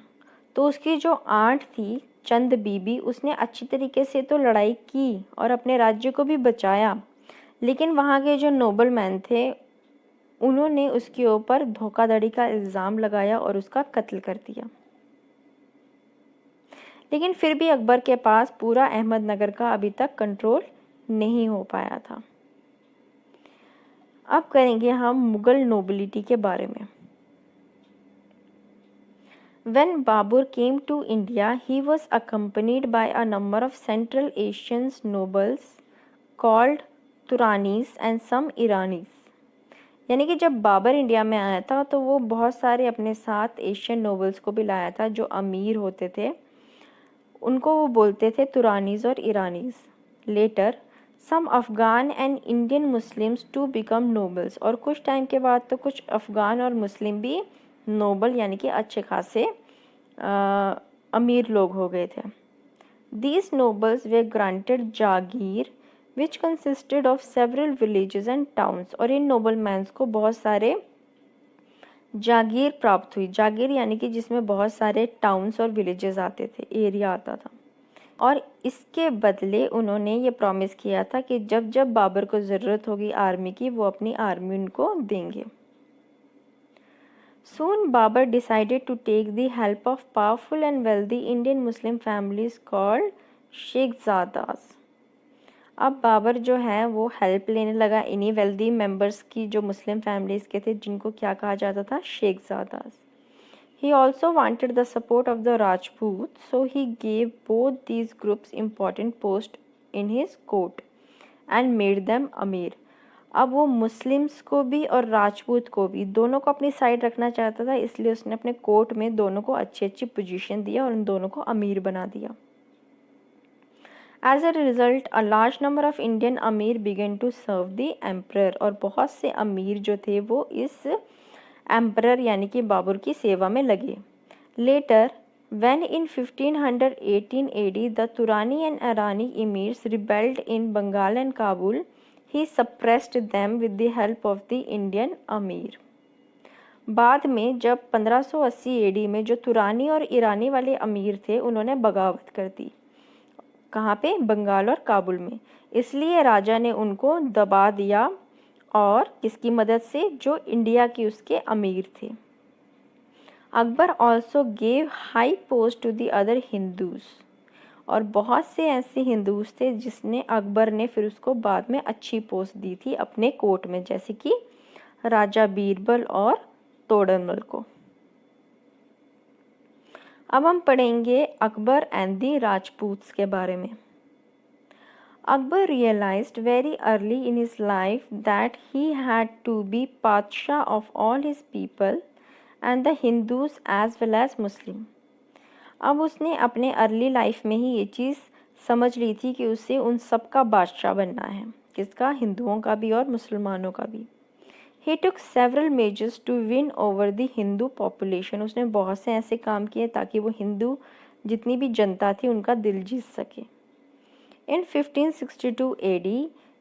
तो उसकी जो आंट थी चंद बीबी उसने अच्छी तरीके से तो लड़ाई की और अपने राज्य को भी बचाया, लेकिन वहाँ के जो नोबल मैन थे उन्होंने उसके ऊपर धोखाधड़ी का इल्ज़ाम लगाया और उसका कत्ल कर दिया. लेकिन फिर भी अकबर के पास पूरा अहमदनगर का अभी तक कंट्रोल नहीं हो पाया था. अब करेंगे हम मुग़ल नोबिलिटी के बारे में. When Babur came to India, he was accompanied by a number of Central Asian nobles called Turanis and some Iranis. यानी कि जब बाबर इंडिया में आया था तो वो बहुत सारे अपने साथ एशियन नोबल्स को भी लाया था जो अमीर होते थे, उनको वो बोलते थे तुरानीज़ और Iranis. Later some Afghan and Indian Muslims to become nobles. और कुछ टाइम के बाद तो कुछ अफ़गान और मुस्लिम भी नोबल यानी कि अच्छे खासे अमीर लोग हो गए थे. These nobles were granted Jagir which consisted of several villages and towns. और इन नोबलमैन्स को बहुत सारे जागीर प्राप्त हुई. जागीर यानी कि जिसमें बहुत सारे टाउन्स और विलेजेस आते थे, एरिया आता था. और इसके बदले उन्होंने ये प्रॉमिस किया था कि जब जब बाबर को ज़रूरत होगी आर्मी की वो अपनी आर्मी उनको देंगे. Soon Babur decided to take the help of powerful and wealthy Indian Muslim families called शेखज़ादास. अब बाबर जो है वो हेल्प लेने लगा इन्हीं वेल्दी मेंबर्स की जो मुस्लिम फैमिलीज़ के थे जिनको क्या कहा जाता था शेखज़ादास. He also wanted the support of the Rajputs, so he gave both these groups important posts in his court and made them अमीर. अब वो मुस्लिम्स को भी और राजपूत को भी दोनों को अपनी साइड रखना चाहता था, इसलिए उसने अपने कोर्ट में दोनों को अच्छी अच्छी पोजीशन दिया और उन दोनों को अमीर बना दिया. As a result a large number of Indian amir began to serve the emperor. और बहुत से अमीर जो थे वो इस एम्परर यानी कि बाबर की सेवा में लगे। Later when in 1518 AD the Turani and Irani emirs rebelled in Bengal and Kabul, he suppressed them with the help of the Indian Amir. बाद में जब 1580 AD में जो तुरानी और ईरानी वाले अमीर थे उन्होंने बगावत कर दी। कहाँ पे? बंगाल और काबुल में। इसलिए राजा ने उनको दबा दिया, और किसकी मदद से? जो इंडिया के उसके अमीर थे। Akbar also gave high post to the other Hindus, और बहुत से ऐसे हिंदूज थे जिसने अकबर ने फिर उसको बाद में अच्छी पोस्ट दी थी अपने कोर्ट में, जैसे कि राजा बीरबल और तोडरमल को। अब हम पढ़ेंगे अकबर एंड दी राजपूत्स के बारे में। Akbar realized very early in his life that he had to be Padsha of all his people and the Hindus as well as Muslim. अब उसने अपने अर्ली लाइफ में ही ये चीज़ समझ ली थी कि उसे उन सब का बादशाह बनना है। किसका? हिंदुओं का भी और मुसलमानों का भी। He took several measures to win over the Hindu population. उसने बहुत से ऐसे काम किए ताकि वो हिंदू जितनी भी जनता थी उनका दिल जीत सके। In 1562 AD,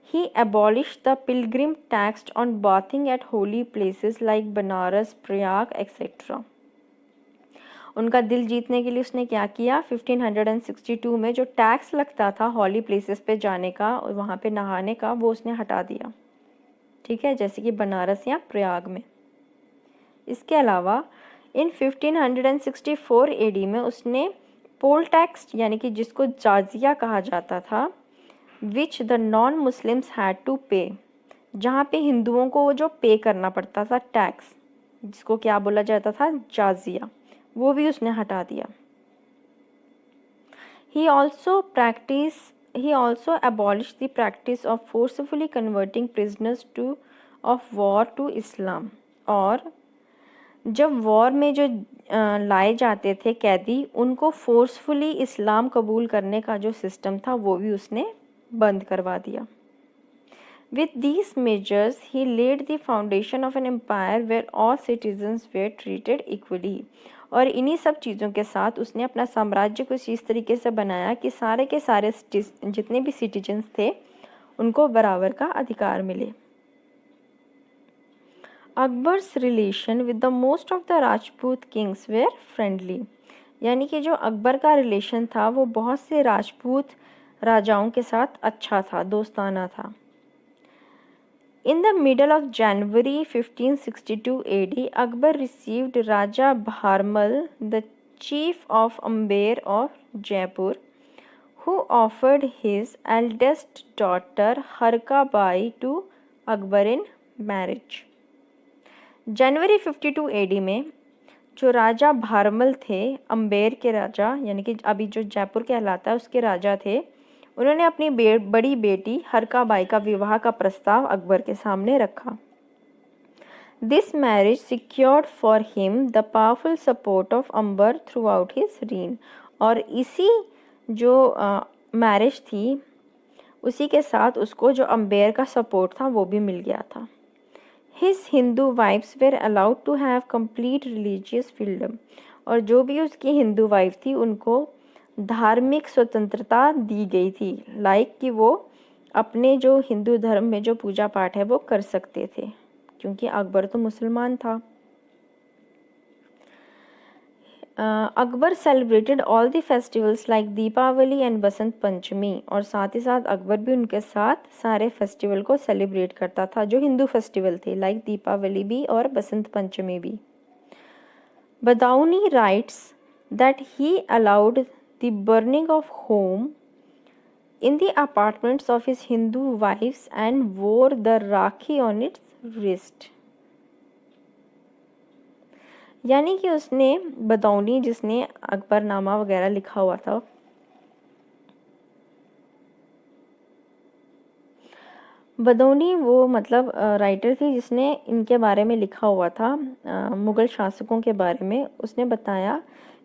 he abolished the pilgrim tax on bathing at holy places like Banaras, Prayag, etc. उनका दिल जीतने के लिए उसने क्या किया? 1562 में जो टैक्स लगता था हॉली प्लेसेस पे जाने का और वहाँ पे नहाने का, वो उसने हटा दिया। ठीक है, जैसे कि बनारस या प्रयाग में। इसके अलावा इन 1564 AD में उसने पोल टैक्स यानी कि जिसको जाजिया कहा जाता था, which the non Muslims had to pay, जहाँ पे हिंदुओं को जो पे करना पड़ता था टैक्स, जिसको क्या बोला जाता था? जाजिया, वो भी उसने हटा दिया। He also abolished the practice of forcefully converting prisoners of war to Islam, और जब वॉर में जो लाए जाते थे कैदी, उनको फोर्सफुली इस्लाम कबूल करने का जो सिस्टम था वो भी उसने बंद करवा दिया। With these measures, he laid the foundation of an empire where all citizens were treated equally. और इन्हीं सब चीज़ों के साथ उसने अपना साम्राज्य कुछ इस तरीके से बनाया कि सारे के सारे जितने भी सिटीजन्स थे उनको बराबर का अधिकार मिले। Akbar's relation with the most of the Rajput kings were friendly, यानी कि जो अकबर का रिलेशन था वो बहुत से राजपूत राजाओं के साथ अच्छा था, दोस्ताना था। In the middle of January 1562 AD, Akbar received Raja Bharmal, the chief of Amber of Jaipur, who offered his eldest daughter Harka Bai to Akbar in marriage. January 52 AD में जो राजा भारमल थे, अम्बेर के राजा यानी कि अभी जो जयपुर कहलाता है उसके राजा थे, उन्होंने अपनी बड़ी बेटी हरका बाई का विवाह का प्रस्ताव अकबर के सामने रखा। This marriage secured for him the powerful support of Amber throughout his reign, और इसी जो मैरिज थी उसी के साथ उसको जो अम्बेर का सपोर्ट था वो भी मिल गया था। His Hindu wives were allowed to have complete religious freedom, और जो भी उसकी हिंदू वाइफ थी उनको धार्मिक स्वतंत्रता दी गई थी, लाइक कि वो अपने जो हिंदू धर्म में जो पूजा पाठ है वो कर सकते थे, क्योंकि अकबर तो मुसलमान था। Akbar celebrated all the festivals like Deepawali and Basant Panchami, और साथ ही साथ अकबर भी उनके साथ सारे फेस्टिवल को सेलिब्रेट करता था जो हिंदू फेस्टिवल थे, लाइक दीपावली भी और बसंत पंचमी भी। Badauni writes that he allowed the burning of hom in the apartments of his Hindu wifes and wore the rakhi on its wrist, यानी कि उसने बदौनी जिसने अकबरनामा वगैरह लिखा हुआ था, बदौनी वो मतलब राइटर थी जिसने इनके बारे में लिखा हुआ था, मुग़ल शासकों के बारे में। उसने बताया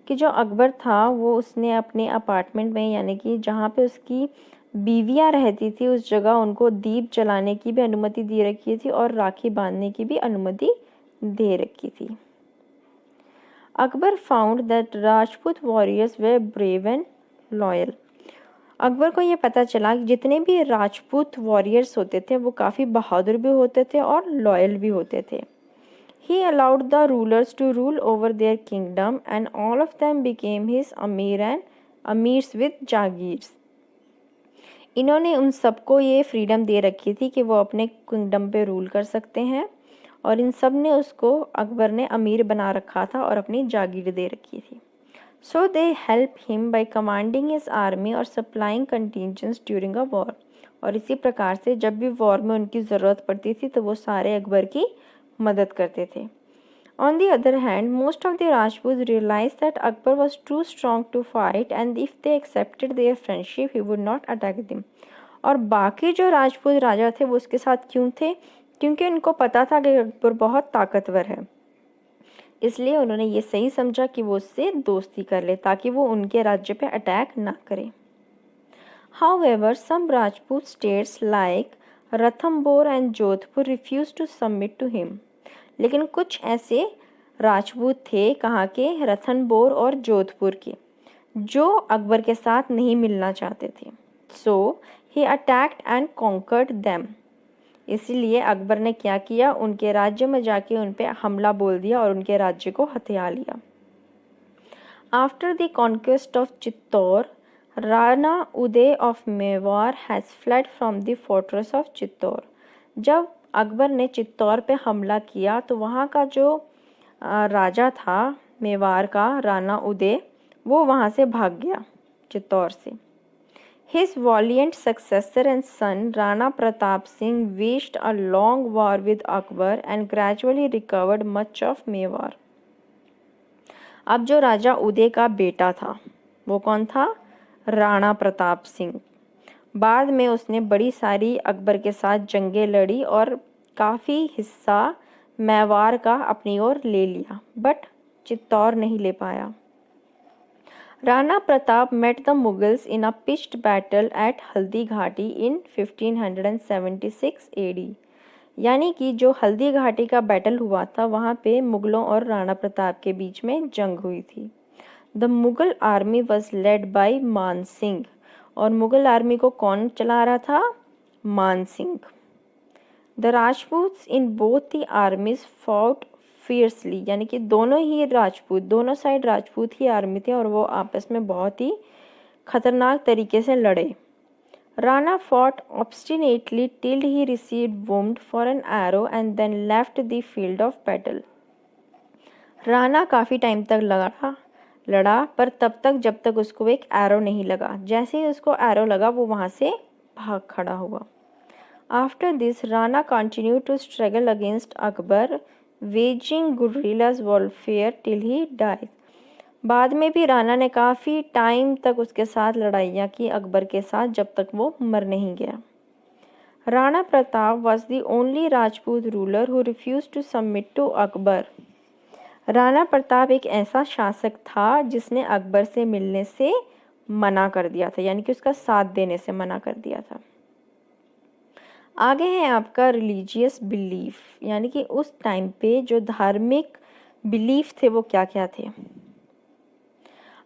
कि जो अकबर था वो उसने अपने अपार्टमेंट में यानी कि जहाँ पे उसकी बीवियाँ रहती थी उस जगह उनको दीप जलाने की भी अनुमति दे रखी थी और राखी बांधने की भी अनुमति दे रखी थी। Akbar found that Rajput warriors way brave and loyal. Akbar को ये पता चला कि जितने भी राजपूत वॉरियर्स होते थे वो काफ़ी बहादुर भी होते थे और लॉयल भी होते थे। He allowed the rulers to rule over their kingdom and all of them became his Amir and Amirs with Jagirs. इन्होंने उन सबको ये फ्रीडम दे रखी थी कि वो अपने किंगडम पे रूल कर सकते हैं और इन सब ने उसको अकबर ने अमीर बना रखा था और अपनी जागीर दे रखी थी। So they help him by commanding his army और supplying contingents during a war. और इसी प्रकार से जब भी वॉर में उनकी ज़रूरत पड़ती थी तो वो सारे अकबर की मदद करते थे। On the other hand, most of the Rajputs realized that Akbar was too strong to fight and if they accepted their friendship, he would not attack them. और बाकी जो राजपूत राजा थे वो उसके साथ क्यों थे? क्योंकि उनको पता था कि अकबर बहुत ताकतवर है, इसलिए उन्होंने ये सही समझा कि वो उससे दोस्ती कर ले ताकि वो उनके राज्य पे अटैक ना करे। However, some Rajput states like Ranthambore and Jodhpur refused to submit to him. लेकिन कुछ ऐसे राजपूत थे कहाँ के, रतनबोर और जोधपुर के, जो अकबर के साथ नहीं मिलना चाहते थे। सो ही अटैक्ड एंड कॉन्कर्ड देम। इसलिए अकबर ने क्या किया, उनके राज्य में जाके उन पे हमला बोल दिया और उनके राज्य को हथिया लिया। After the conquest of Chittor, Rana Uday of Mewar has fled from the fortress of Chittor. जब अकबर ने चित्तौर पे हमला किया तो वहाँ का जो राजा था मेवाड़ का, राणा उदय, वो वहाँ से भाग गया चित्तौर से। His valiant successor and son Rana Pratap Singh waged a long war with Akbar and gradually recovered much of Mewar. अब जो राजा उदय का बेटा था वो कौन था? राणा प्रताप सिंह। बाद में उसने बड़ी सारी अकबर के साथ जंगें लड़ी और काफ़ी हिस्सा मेवाड़ का अपनी ओर ले लिया, बट चित्तौर नहीं ले पाया। Rana Pratap met the Mughals in a pitched battle at Haldi Ghati in 1576 AD। यानी कि जो हल्दी घाटी का बैटल हुआ था वहाँ पे मुगलों और राणा प्रताप के बीच में जंग हुई थी। The Mughal army was led by मान सिंह। और मुगल आर्मी को कौन चला रहा था? Man Singh. The Rajputs in both the armies fought fiercely. यानी कि दोनों ही राजपूत, दोनों साइड राजपूत ही आर्मी थे और वो आपस में बहुत ही खतरनाक तरीके से लड़े। Rana fought obstinately till he received wound for an arrow and then left the field of battle. Rana काफ़ी टाइम तक लड़ा पर तब तक जब तक उसको एक एरो नहीं लगा। जैसे ही उसको एरो लगा वो वहाँ से भाग खड़ा हुआ। After this Rana continue to struggle against Akbar, waging guerrillas warfare till he died. बाद में भी राणा ने काफ़ी टाइम तक उसके साथ लड़ाइयाँ की अकबर के साथ, जब तक वो मर नहीं गया। Rana Pratap was the only Rajput ruler who refuse to submit to Akbar. Rana Pratap एक ऐसा शासक था जिसने अकबर से मिलने से मना कर दिया था, यानी कि उसका साथ देने से मना कर दिया था। आगे है आपका रिलीजियस बिलीफ, यानी कि उस टाइम पे जो धार्मिक बिलीफ थे वो क्या क्या थे।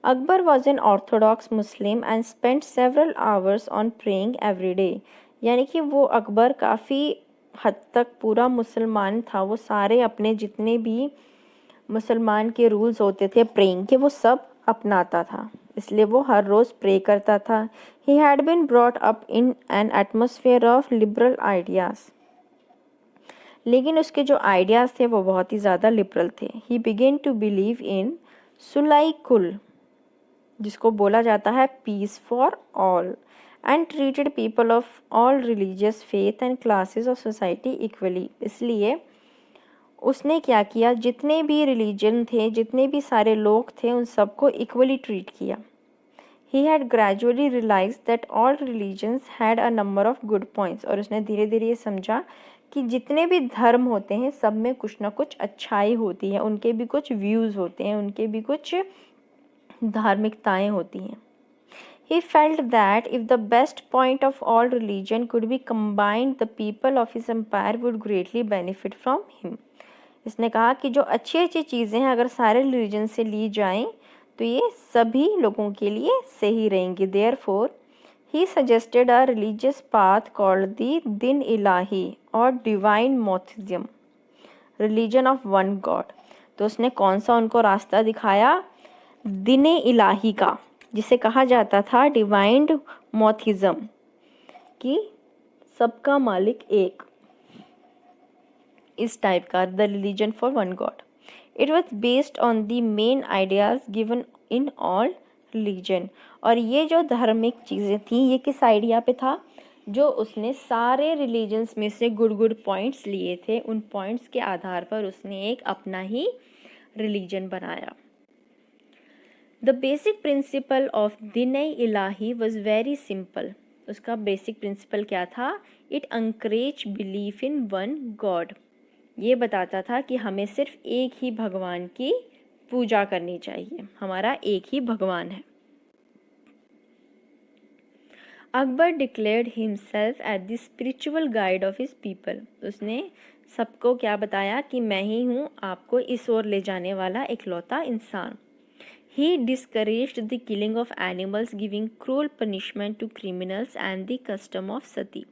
Akbar was an Orthodox Muslim and spent several hours on praying every day. यानी कि वो अकबर काफ़ी हद तक पूरा मुसलमान था, वो सारे अपने जितने भी मुसलमान के रूल्स होते थे प्रेइंग के वो सब अपनाता था, इसलिए वो हर रोज़ प्रे करता था। He had been brought up in an atmosphere of liberal ideas. लेकिन उसके जो आइडियाज़ थे वो बहुत ही ज़्यादा लिबरल थे। He began to believe in Sulh Kul, जिसको बोला जाता है peace for all, and treated people of all religious faith and classes of society equally. इसलिए उसने क्या किया, जितने भी रिलीजन थे, जितने भी सारे लोग थे, उन सबको इक्वली ट्रीट किया। He had gradually realise that all religions had a number of good points. और उसने धीरे धीरे ये समझा कि जितने भी धर्म होते हैं सब में कुछ ना कुछ अच्छाई होती है, उनके भी कुछ व्यूज़ होते हैं, उनके भी कुछ धार्मिकताएँ होती हैं। He felt that if the best point of all religion could be combined, the people of his empire would greatly benefit from him. इसने कहा कि जो अच्छी अच्छी चीज़ें हैं अगर सारे रिलीजन से ली जाएं तो ये सभी लोगों के लिए सही रहेंगी। Therefore he suggested a religious path called the Din Ilahi और divine monotheism, religion of one God. तो उसने कौन सा उनको रास्ता दिखाया? दिने इलाही का, जिसे कहा जाता था डिवाइन मोथिज्म, कि सबका मालिक एक, इस टाइप का, the religion for one God. It was based on the main ideas given in all religion. और ये जो धार्मिक चीज़ें थी ये किस आइडिया पे था? जो उसने सारे रिलीजन्स में से गुड गुड पॉइंट्स लिए थे, उन पॉइंट्स के आधार पर उसने एक अपना ही रिलीजन बनाया। The basic principle of Din-e-Ilahi was very simple. उसका बेसिक प्रिंसिपल क्या था? It encouraged belief in one God. ये बताता था कि हमें सिर्फ एक ही भगवान की पूजा करनी चाहिए, हमारा एक ही भगवान है। Akbar declared himself as the spiritual guide of his people. उसने सबको क्या बताया कि मैं ही हूँ आपको इस ओर ले जाने वाला इकलौता इंसान। He discouraged the killing of animals, giving cruel punishment to criminals and the custom of sati.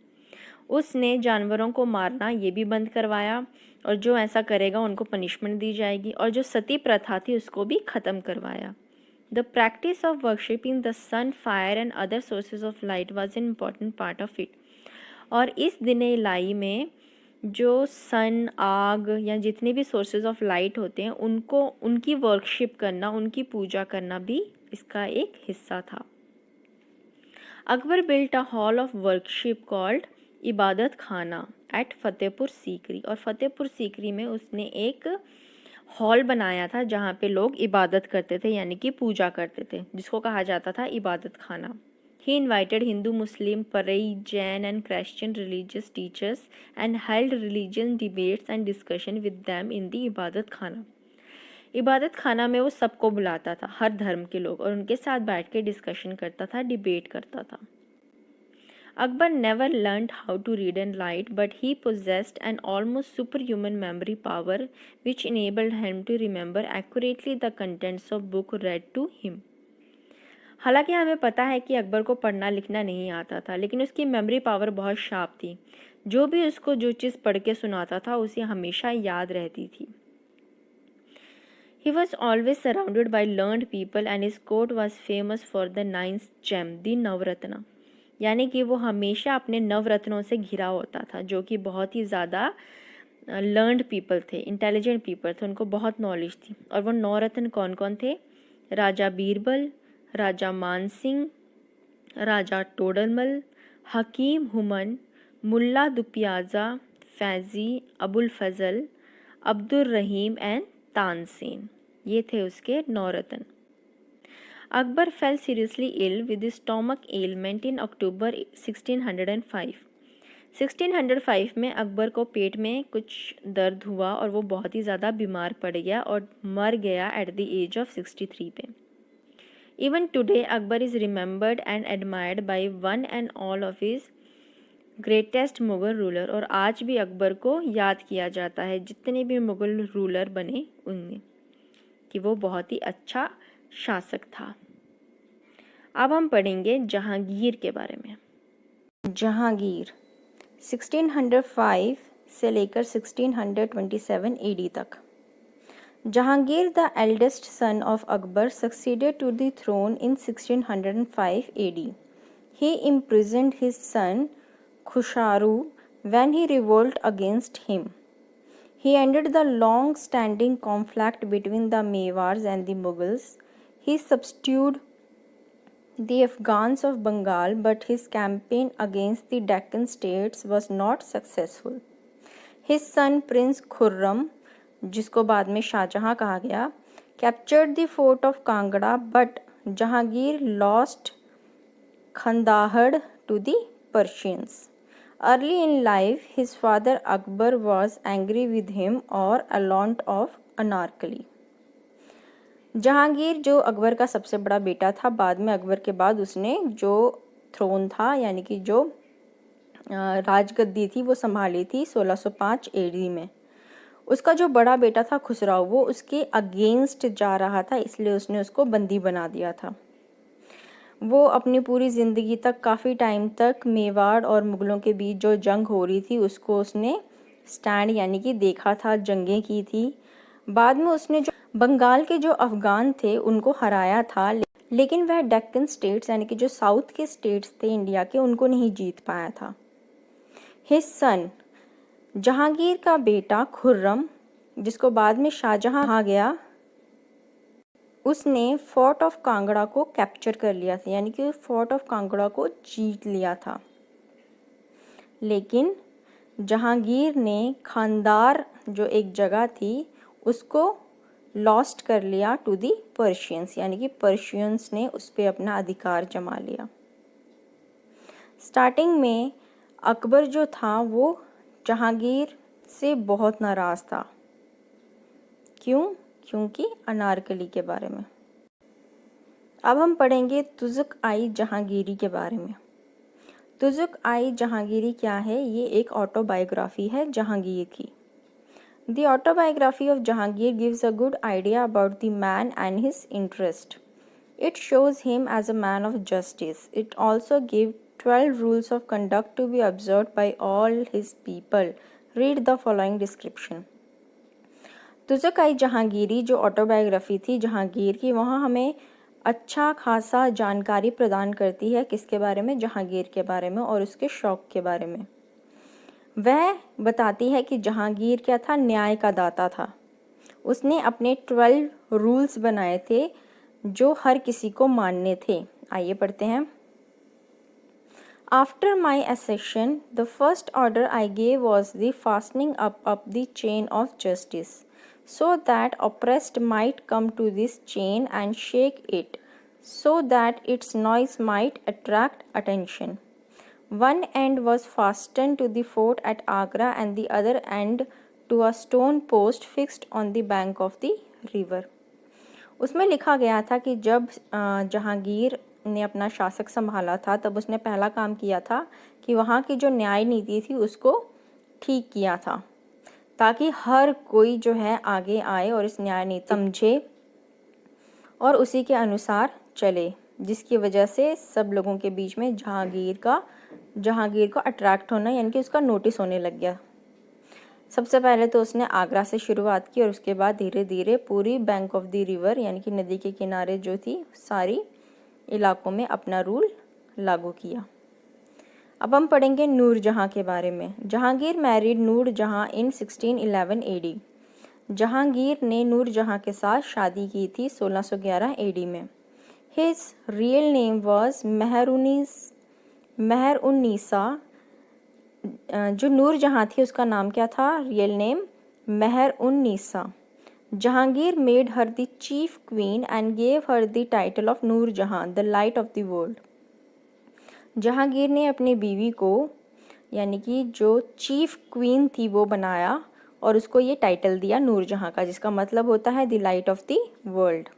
उसने जानवरों को मारना ये भी बंद करवाया और जो ऐसा करेगा उनको पनिशमेंट दी जाएगी, और जो सती प्रथा थी उसको भी ख़त्म करवाया। The practice of worshipping the sun, fire and other sources of light was an important part of it. और इस दिने इलाही में जो सन, आग या जितने भी सोर्सेज ऑफ लाइट होते हैं उनको, उनकी वर्कशिप करना, उनकी पूजा करना भी इसका एक हिस्सा था। Akbar built a hall of worship called इबादत खाना एट फतेहपुर सीकरी। और फतेहपुर सीकरी में उसने एक हॉल बनाया था जहाँ पे लोग इबादत करते थे, यानी कि पूजा करते थे, जिसको कहा जाता था इबादत खाना। He invited Hindu, Muslim, Parai, Jain and Christian religious teachers and held religious debates and discussion with them in the इबादत खाना। इबादत खाना में वो सबको बुलाता था, हर धर्म के लोग, और उनके साथ बैठ के डिस्कशन करता था, डिबेट करता था। Akbar never learned how to read and write, but he possessed an almost superhuman memory power which enabled him to remember accurately the contents of book read to him. हालांकि हमें पता है कि अकबर को पढ़ना लिखना नहीं आता था, लेकिन उसकी मेमोरी पावर बहुत शार्प थी। जो भी उसको जो चीज़ पढ़ के सुनाता था उसे हमेशा याद रहती थी। He was always surrounded by learned people and his court was famous for the ninth gem, the नवरत्न। यानी कि वो हमेशा अपने नवरत्नों से घिरा होता था, जो कि बहुत ही ज़्यादा लर्नड पीपल थे, इंटेलिजेंट पीपल थे, उनको बहुत नॉलेज थी। और वो नवरत्न कौन कौन थे? राजा बीरबल, राजा मानसिंह, राजा टोडरमल, हकीम हुमन, मुल्ला दुपियाजा, फैज़ी, अबुल फजल, अब्दुल रहीम एंड तानसेन। ये थे उसके Navratna. Akbar fell seriously ill with stomach ailment in October 1605। 1605 में अकबर को पेट में कुछ दर्द हुआ और वो बहुत ही ज़्यादा बीमार पड़ गया और मर गया एट द एज ऑफ 63 पे। Even today, Akbar is remembered and admired by one and all of his greatest Mughal ruler. और आज भी अकबर को याद किया जाता है जितने भी मुग़ल रूलर बने उनमें, कि वो बहुत ही अच्छा शासक था। अब हम पढ़ेंगे जहांगीर के बारे में। जहांगीर 1605 से लेकर 1627 AD तक। Jahangir, the eldest son of Akbar, succeeded to the throne in 1605 AD. He imprisoned his son Khusharu when he revolted against him. He ended the long-standing conflict between the Mewars and the Mughals. He subdued the Afghans of Bengal, but his campaign against the Deccan states was not successful. His son Prince Khurram, जिसको बाद में शाहजहां कहा गया, captured the fort of Kangra, but Jahangir lost Kandahar to the Persians. Early in life his father Akbar was angry with him और अलॉन्ट of Anarkali. Jahangir जो अकबर का सबसे बड़ा बेटा था, बाद में अकबर के बाद उसने जो थ्रोन था यानी कि जो राजगद्दी थी वो संभाली थी 1605 AD में। उसका जो बड़ा बेटा था खुसराव, वो उसके अगेंस्ट जा रहा था, इसलिए उसने उसको बंदी बना दिया था। वो अपनी पूरी ज़िंदगी तक काफ़ी टाइम तक मेवाड़ और मुग़लों के बीच जो जंग हो रही थी उसको उसने स्टैंड यानी कि देखा था, जंगें की थी। बाद में उसने जो बंगाल के जो अफ़गान थे उनको हराया था, लेकिन वह डेक्कन स्टेट्स यानी कि जो साउथ के स्टेट्स थे इंडिया के, उनको नहीं जीत पाया था। हिज सन, जहांगीर का बेटा खुर्रम, जिसको बाद में शाहजहां कहा गया, उसने फोर्ट ऑफ कांगड़ा को कैप्चर कर लिया था, यानी कि फोर्ट ऑफ कांगड़ा को जीत लिया था। लेकिन जहांगीर ने खानदार जो एक जगह थी उसको लॉस्ट कर लिया टू दी पर्शियंस, यानी कि पर्शियंस ने उस पर अपना अधिकार जमा लिया। स्टार्टिंग में अकबर जो था वो जहांगीर से बहुत नाराज़ था। क्यों? क्योंकि अनारकली के बारे में। अब हम पढ़ेंगे तुज़ुक आई जहांगीरी के बारे में। तुज़ुक आई जहांगीरी क्या है? ये एक ऑटोबायोग्राफी है जहांगीर की। The autobiography of Jahangir gives a good idea about the man and his interest. It shows him as a man of justice. It also gives 12 rules of conduct to be observed by all his people. Read the following description. तुज़ुक आई जहांगीरी जो autobiography थी जहांगीर की, वहाँ हमें अच्छा खासा जानकारी प्रदान करती है किसके बारे में? जहांगीर के बारे में और उसके शौक़ के बारे में। वह बताती है कि जहांगीर क्या था? न्याय का दाता था। उसने अपने 12 रूल्स बनाए थे जो हर किसी को मानने थे। आइए पढ़ते हैं। After my accession, the first order I gave was the fastening up the chain of justice, so that oppressed might come to this chain and shake it, so that its noise might attract attention. One end was fastened to the fort at Agra and the other end to a stone post fixed on the bank of the river. उसमें लिखा गया था कि जब जहांगीर ने अपना शासक संभाला था तब उसने पहला काम किया था कि वहाँ की जो न्याय नीति थी उसको ठीक किया था, ताकि हर कोई जो है आगे आए और इस न्याय नीति समझे और उसी के अनुसार चले, जिसकी वजह से सब लोगों के बीच में जहांगीर को अट्रैक्ट होना यानी कि उसका नोटिस होने लग गया। सबसे पहले तो उसने आगरा से शुरुआत की और उसके बाद धीरे धीरे पूरी बैंक ऑफ द रिवर यानी कि नदी के किनारे जो थी सारी इलाकों में अपना रूल लागू किया। अब हम पढ़ेंगे नूरजहाँ के बारे में। जहांगीर मैरिड नूरजहाँ इन 1611 AD। जहांगीर ने नूरजहाँ के साथ शादी की थी 1611 AD में। His real name was Mehr Unnisa. जो नूरजहाँ थी उसका नाम क्या था? Real name Mehr Unnisa. Jahangir made her the chief queen and gave her the title of Nur Jahan, the light of the world. Jahangir ने अपनी बीवी को यानी कि जो चीफ क्वीन थी वो बनाया और उसको ये टाइटल दिया नूरजहाँ का, जिसका मतलब होता है the light of the world.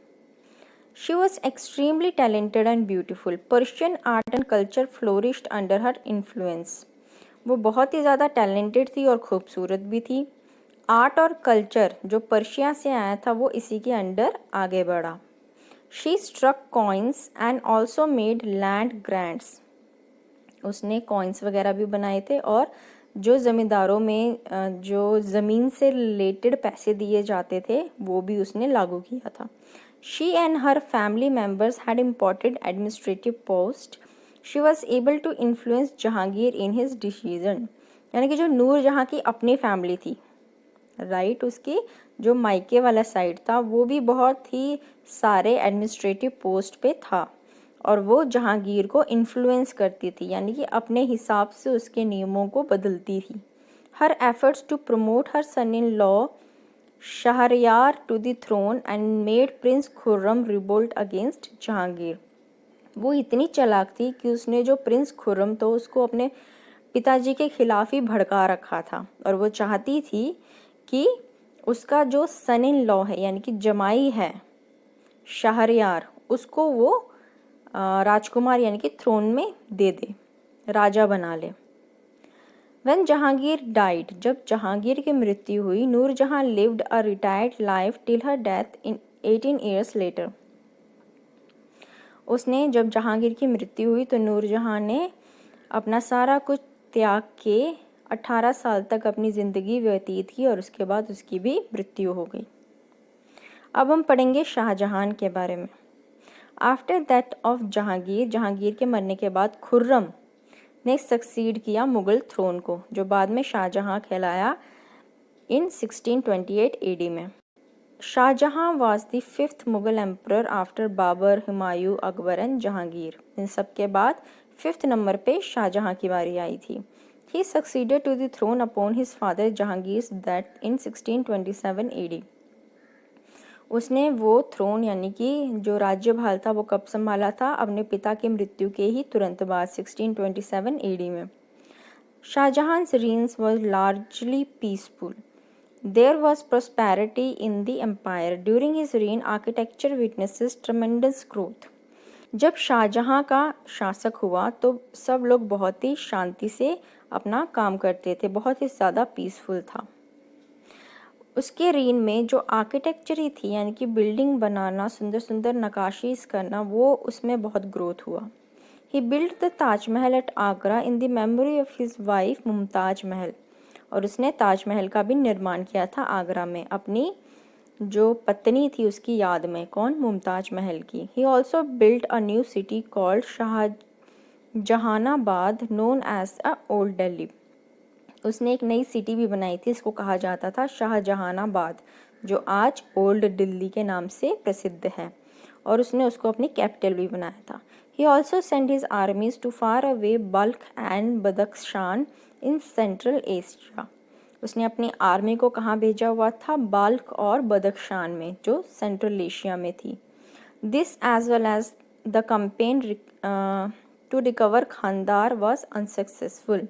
She was extremely talented and beautiful. Persian art and culture flourished under her influence. वो बहुत ही ज़्यादा टैलेंटेड थी और खूबसूरत भी थी। आर्ट और कल्चर जो पर्शिया से आया था वो इसी के अंडर आगे बढ़ा। She struck coins and also made land grants. उसने कॉइन्स वगैरह भी बनाए थे और जो ज़मींदारों में जो ज़मीन से रिलेटेड पैसे दिए जाते थे वो भी उसने लागू किया था। She and her family members had imported administrative post. She was able to influence Jahangir in his decision. यानी कि जो नूरजहाँ की अपनी फैमिली थी, राइट, उसकी जो मायके वाला साइड था वो भी बहुत ही सारे एडमिनिस्ट्रेटिव पोस्ट पे था और वो जहांगीर को इन्फ्लुएंस करती थी, यानी कि अपने हिसाब से उसके नियमों को बदलती थी। Her efforts to promote her son in law Shahryar to the throne and made prince Khurram revolt against Jahangir. वो इतनी चालाक थी कि उसने जो प्रिंस खुर्रम तो उसको अपने पिताजी के खिलाफ ही भड़का रखा था और वो चाहती थी कि उसका जो सन इन लॉ है यानी कि जमाई है शहरयार, उसको वो राजकुमार यानी कि थ्रोन में दे दे, राजा बना ले। When Jahangir died, जब जहांगीर की मृत्यु हुई, Noor Jahan lived a retired life till her death in 18 years later. उसने जब जहांगीर की मृत्यु हुई तो नूरजहां ने अपना सारा कुछ त्याग के 18 साल तक अपनी ज़िंदगी व्यतीत की और उसके बाद उसकी भी मृत्यु हो गई। अब हम पढ़ेंगे शाहजहां के बारे में। After that of Jahangir, Jahangir के मरने के बाद खुर्रम ने सक्सीड किया मुग़ल थ्रोन को, जो बाद में शाहजहां कहलाया इन 1628 AD में। Shahjahan was the 5th Mughal emperor after Babur, Humayun, Akbar and Jahangir. इन सब के बाद 5th नंबर पे शाहजहां की बारी आई थी। He succeeded to the throne upon his father Jahangir that in 1627 AD। उसने वो थ्रोन यानी कि जो राज्यभार था वो कब संभाला था? अपने पिता की मृत्यु के ही तुरंत बाद 1627 AD में। शाहजहां's reigns was largely peaceful. There was prosperity in the empire. During his reign, architecture witnesses tremendous growth. जब शाहजहां का शासक हुआ तो सब लोग बहुत ही शांति से अपना काम करते थे, बहुत ही ज़्यादा पीसफुल था। उसके रीन में जो आर्किटेक्चर ही थी यानी कि बिल्डिंग बनाना, सुंदर सुंदर नकाशी करना, वो उसमें बहुत ग्रोथ हुआ। He build the Taj Mahal at Agra in the memory of his wife Mumtaz Mahal. और उसने ताजमहल का भी निर्माण किया था आगरा में अपनी जो पत्नी थी उसकी याद में। कौन? मुमताज महल की। He also build a new city called Shahjahanabad known as a old Delhi. उसने एक नई सिटी भी बनाई थी, इसको कहा जाता था शाहजहानाबाद, जो आज ओल्ड दिल्ली के नाम से प्रसिद्ध है, और उसने उसको अपनी कैपिटल भी बनाया था। He also send his armies to far away Balkh and Badakhshan in Central Asia. उसने अपनी आर्मी को कहाँ भेजा हुआ था? बल्ख और बदख्शान में, जो सेंट्रल एशिया में थी। This as well as the campaign to recover Kandahar was unsuccessful.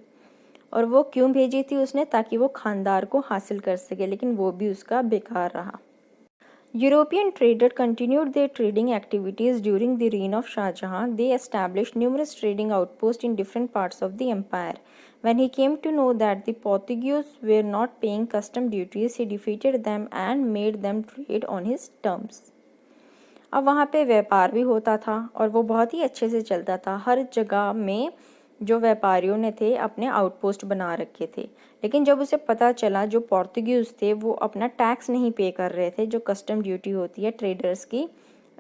और वो क्यों भेजी थी उसने? ताकि वो खानदार को हासिल कर सके, लेकिन वो भी उसका बेकार रहा। European trader continued their trading activities during the reign of Shah Jahan. They established numerous trading outposts in different parts of the empire. When he came to know that the Portuguese were not paying custom duties, he defeated them and made them trade on his terms. अब वहाँ पे व्यापार भी होता था और वो बहुत ही अच्छे से चलता था। हर जगह में जो व्यापारियों ने थे अपने आउटपोस्ट बना रखे थे, लेकिन जब उसे पता चला जो पोर्तुगीज़ थे वो अपना टैक्स नहीं पे कर रहे थे, जो कस्टम ड्यूटी होती है ट्रेडर्स की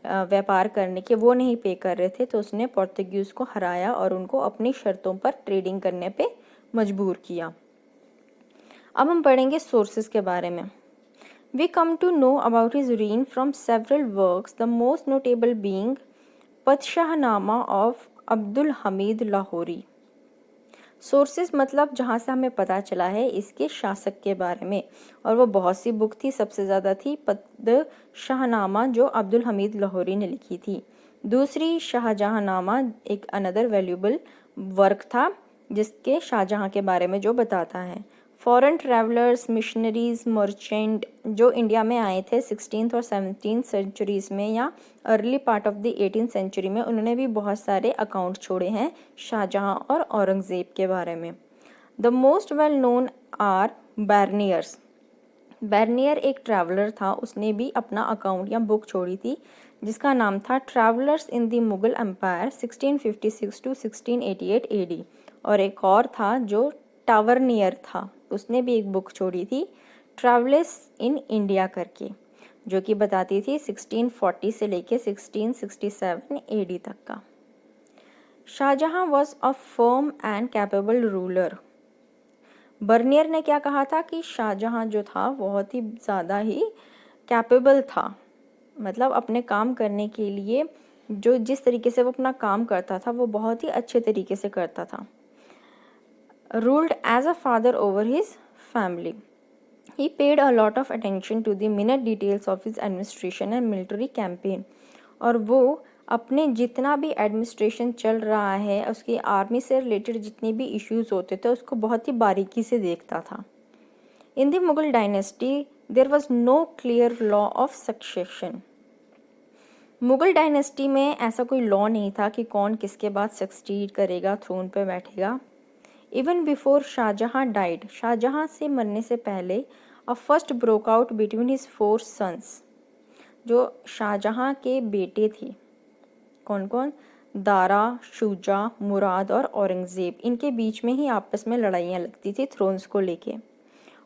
व्यापार करने के, वो नहीं पे कर रहे थे, तो उसने पोर्तुगीज़ को हराया और उनको अपनी शर्तों पर ट्रेडिंग करने पे मजबूर किया। अब हम पढ़ेंगे सोर्सेज के बारे में। We come to know about his reign from several works, the most notable being Padshahnaमा of Abdul Hamid Lahori. Sources मतलब जहाँ से हमें पता चला है इसके शासक के बारे में, और वो बहुत सी बुक थी, सबसे ज़्यादा थी पदशाहनामा जो अब्दुल हमीद लाहौरी ने लिखी थी। दूसरी शाहजहांनामा एक अनदर वैल्यूबल वर्क था जिसके शाहजहां के बारे में जो बताता है। फॉरेन ट्रैवलर्स, मिशनरीज, मर्चेंट जो इंडिया में आए थे 16th और 17th सेंचुरीज़ में या early part of the 18th century में, उन्होंने भी बहुत सारे अकाउंट छोड़े हैं शाहजहां और औरंगज़ेब के बारे में। The most well known are Berniers. Bernier एक ट्रैवलर था, उसने भी अपना अकाउंट या बुक छोड़ी थी जिसका नाम था travellers in the Mughal empire 1656 to 1688 AD। और एक और था जो टावरनियर था, उसने भी एक बुक छोड़ी थी ट्रैवल्स इन इंडिया करके, जो कि बताती थी 1640 से लेके 1667 AD तक का। Shah Jahan was a firm and capable ruler. Bernier ने क्या कहा था कि शाहजहां जो था बहुत ही ज़्यादा ही कैपेबल था, मतलब अपने काम करने के लिए जो जिस तरीके से वो अपना काम करता था वो बहुत ही अच्छे तरीके से करता था। Ruled as a father over his family. He paid a lot of attention to the minute details of his administration and military campaign. और वो अपने जितना भी एडमिनिस्ट्रेशन चल रहा है, उसकी आर्मी से रिलेटेड जितने भी इश्यूज होते थे उसको बहुत ही बारीकी से देखता था। In the Mughal dynasty there was no clear law of succession. Mughal dynasty में ऐसा कोई लॉ नहीं था कि कौन किसके बाद सक्सीड करेगा, थ्रोन पर बैठेगा। Even before Shah Jahan died, Shah Jahan से मरने से पहले a first broke out between his 4 sons, जो शाहजहाँ के बेटे थे, कौन कौन, दारा, शुजा, मुराद और औरंगज़ेब, इनके बीच में ही आपस में लड़ाइयाँ लगती थी थ्रोन्स को लेके।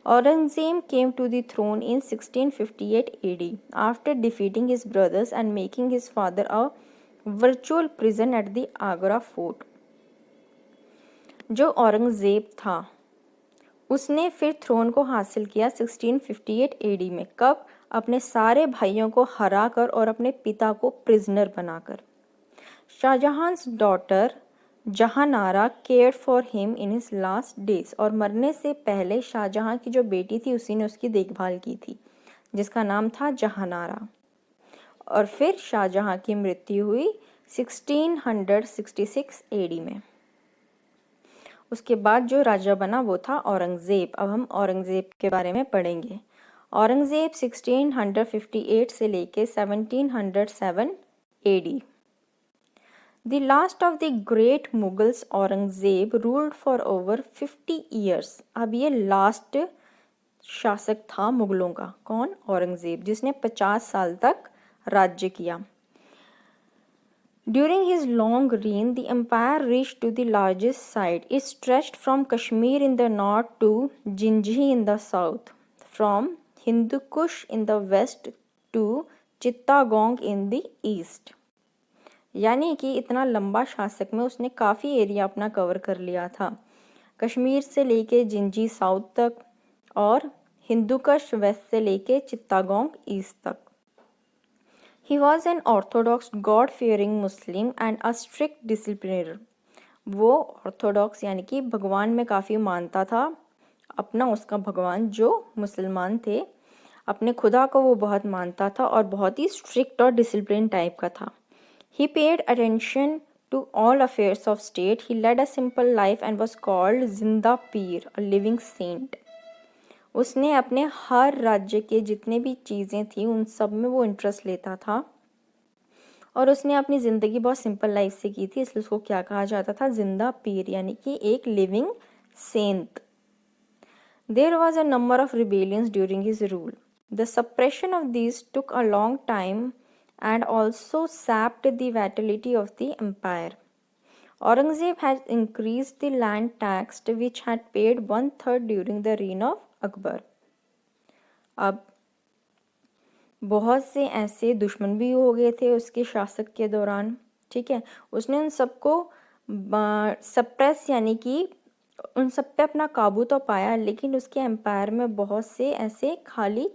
Aurangzeb came to the throne in 1658 AD after defeating his brothers and making his father a virtual prison at the Agra fort। जो औरंगज़ेब था उसने फिर थ्रोन को हासिल किया 1658 AD में। कब? अपने सारे भाइयों को हराकर और अपने पिता को प्रिजनर बनाकर। Shahjahan's daughter Jahanara care for him in his last days, और मरने से पहले शाहजहां की जो बेटी थी उसी ने उसकी देखभाल की थी, जिसका नाम था जहानारा। और फिर शाहजहां की मृत्यु हुई 1666 AD में। उसके बाद जो राजा बना वो था औरंगज़ेब। अब हम औरंगज़ेब के बारे में पढ़ेंगे। औरंगज़ेब 1658 से लेके 1707 AD। The last of the great Mughals, Aurangzeb ruled for over 50 years। अब ये लास्ट शासक था मुगलों का, कौन? औरंगज़ेब, जिसने 50 साल तक राज्य किया। During his long reign, the empire reached to the largest side. It stretched from Kashmir in the north to Jinji in the south, from Hindu Kush in the west to Chittagong in the east। यानी कि इतना लंबा शासक में उसने काफ़ी area अपना cover कर लिया था, कश्मीर से लेके जिंजी साउथ तक और हिंदुकुश वेस्ट से लेके चित्तागोंग ईस्ट तक। He was an orthodox God-fearing Muslim and a strict discipliner। वो ऑर्थोडॉक्स यानी कि भगवान में काफ़ी मानता था, अपना उसका भगवान जो मुसलमान थे, अपने खुदा को वो बहुत मानता था और बहुत ही स्ट्रिक्ट और डिसिप्लिन टाइप का था। He paid attention to all affairs of state. He led a simple life and was called जिंदा पीर, a living saint। उसने अपने हर राज्य के जितने भी चीज़ें थी उन सब में वो इंटरेस्ट लेता था और उसने अपनी ज़िंदगी बहुत सिंपल लाइफ से की थी, इसलिए उसको क्या कहा जाता था? जिंदा पीर, यानी कि एक living saint. There was a number of rebellions during his rule. The suppression of these took a long time and also sapped the vitality of the empire. Aurangzeb had increased the land tax, which had paid 1/3 during the reign of Akbar। अब बहुत से ऐसे दुश्मन भी हो गए थे उसके शासक के दौरान, ठीक है। उसने उन सबको सप्रेस यानी कि उन सब पे अपना काबू तो पाया, लेकिन उसके एम्पायर में बहुत से ऐसे खाली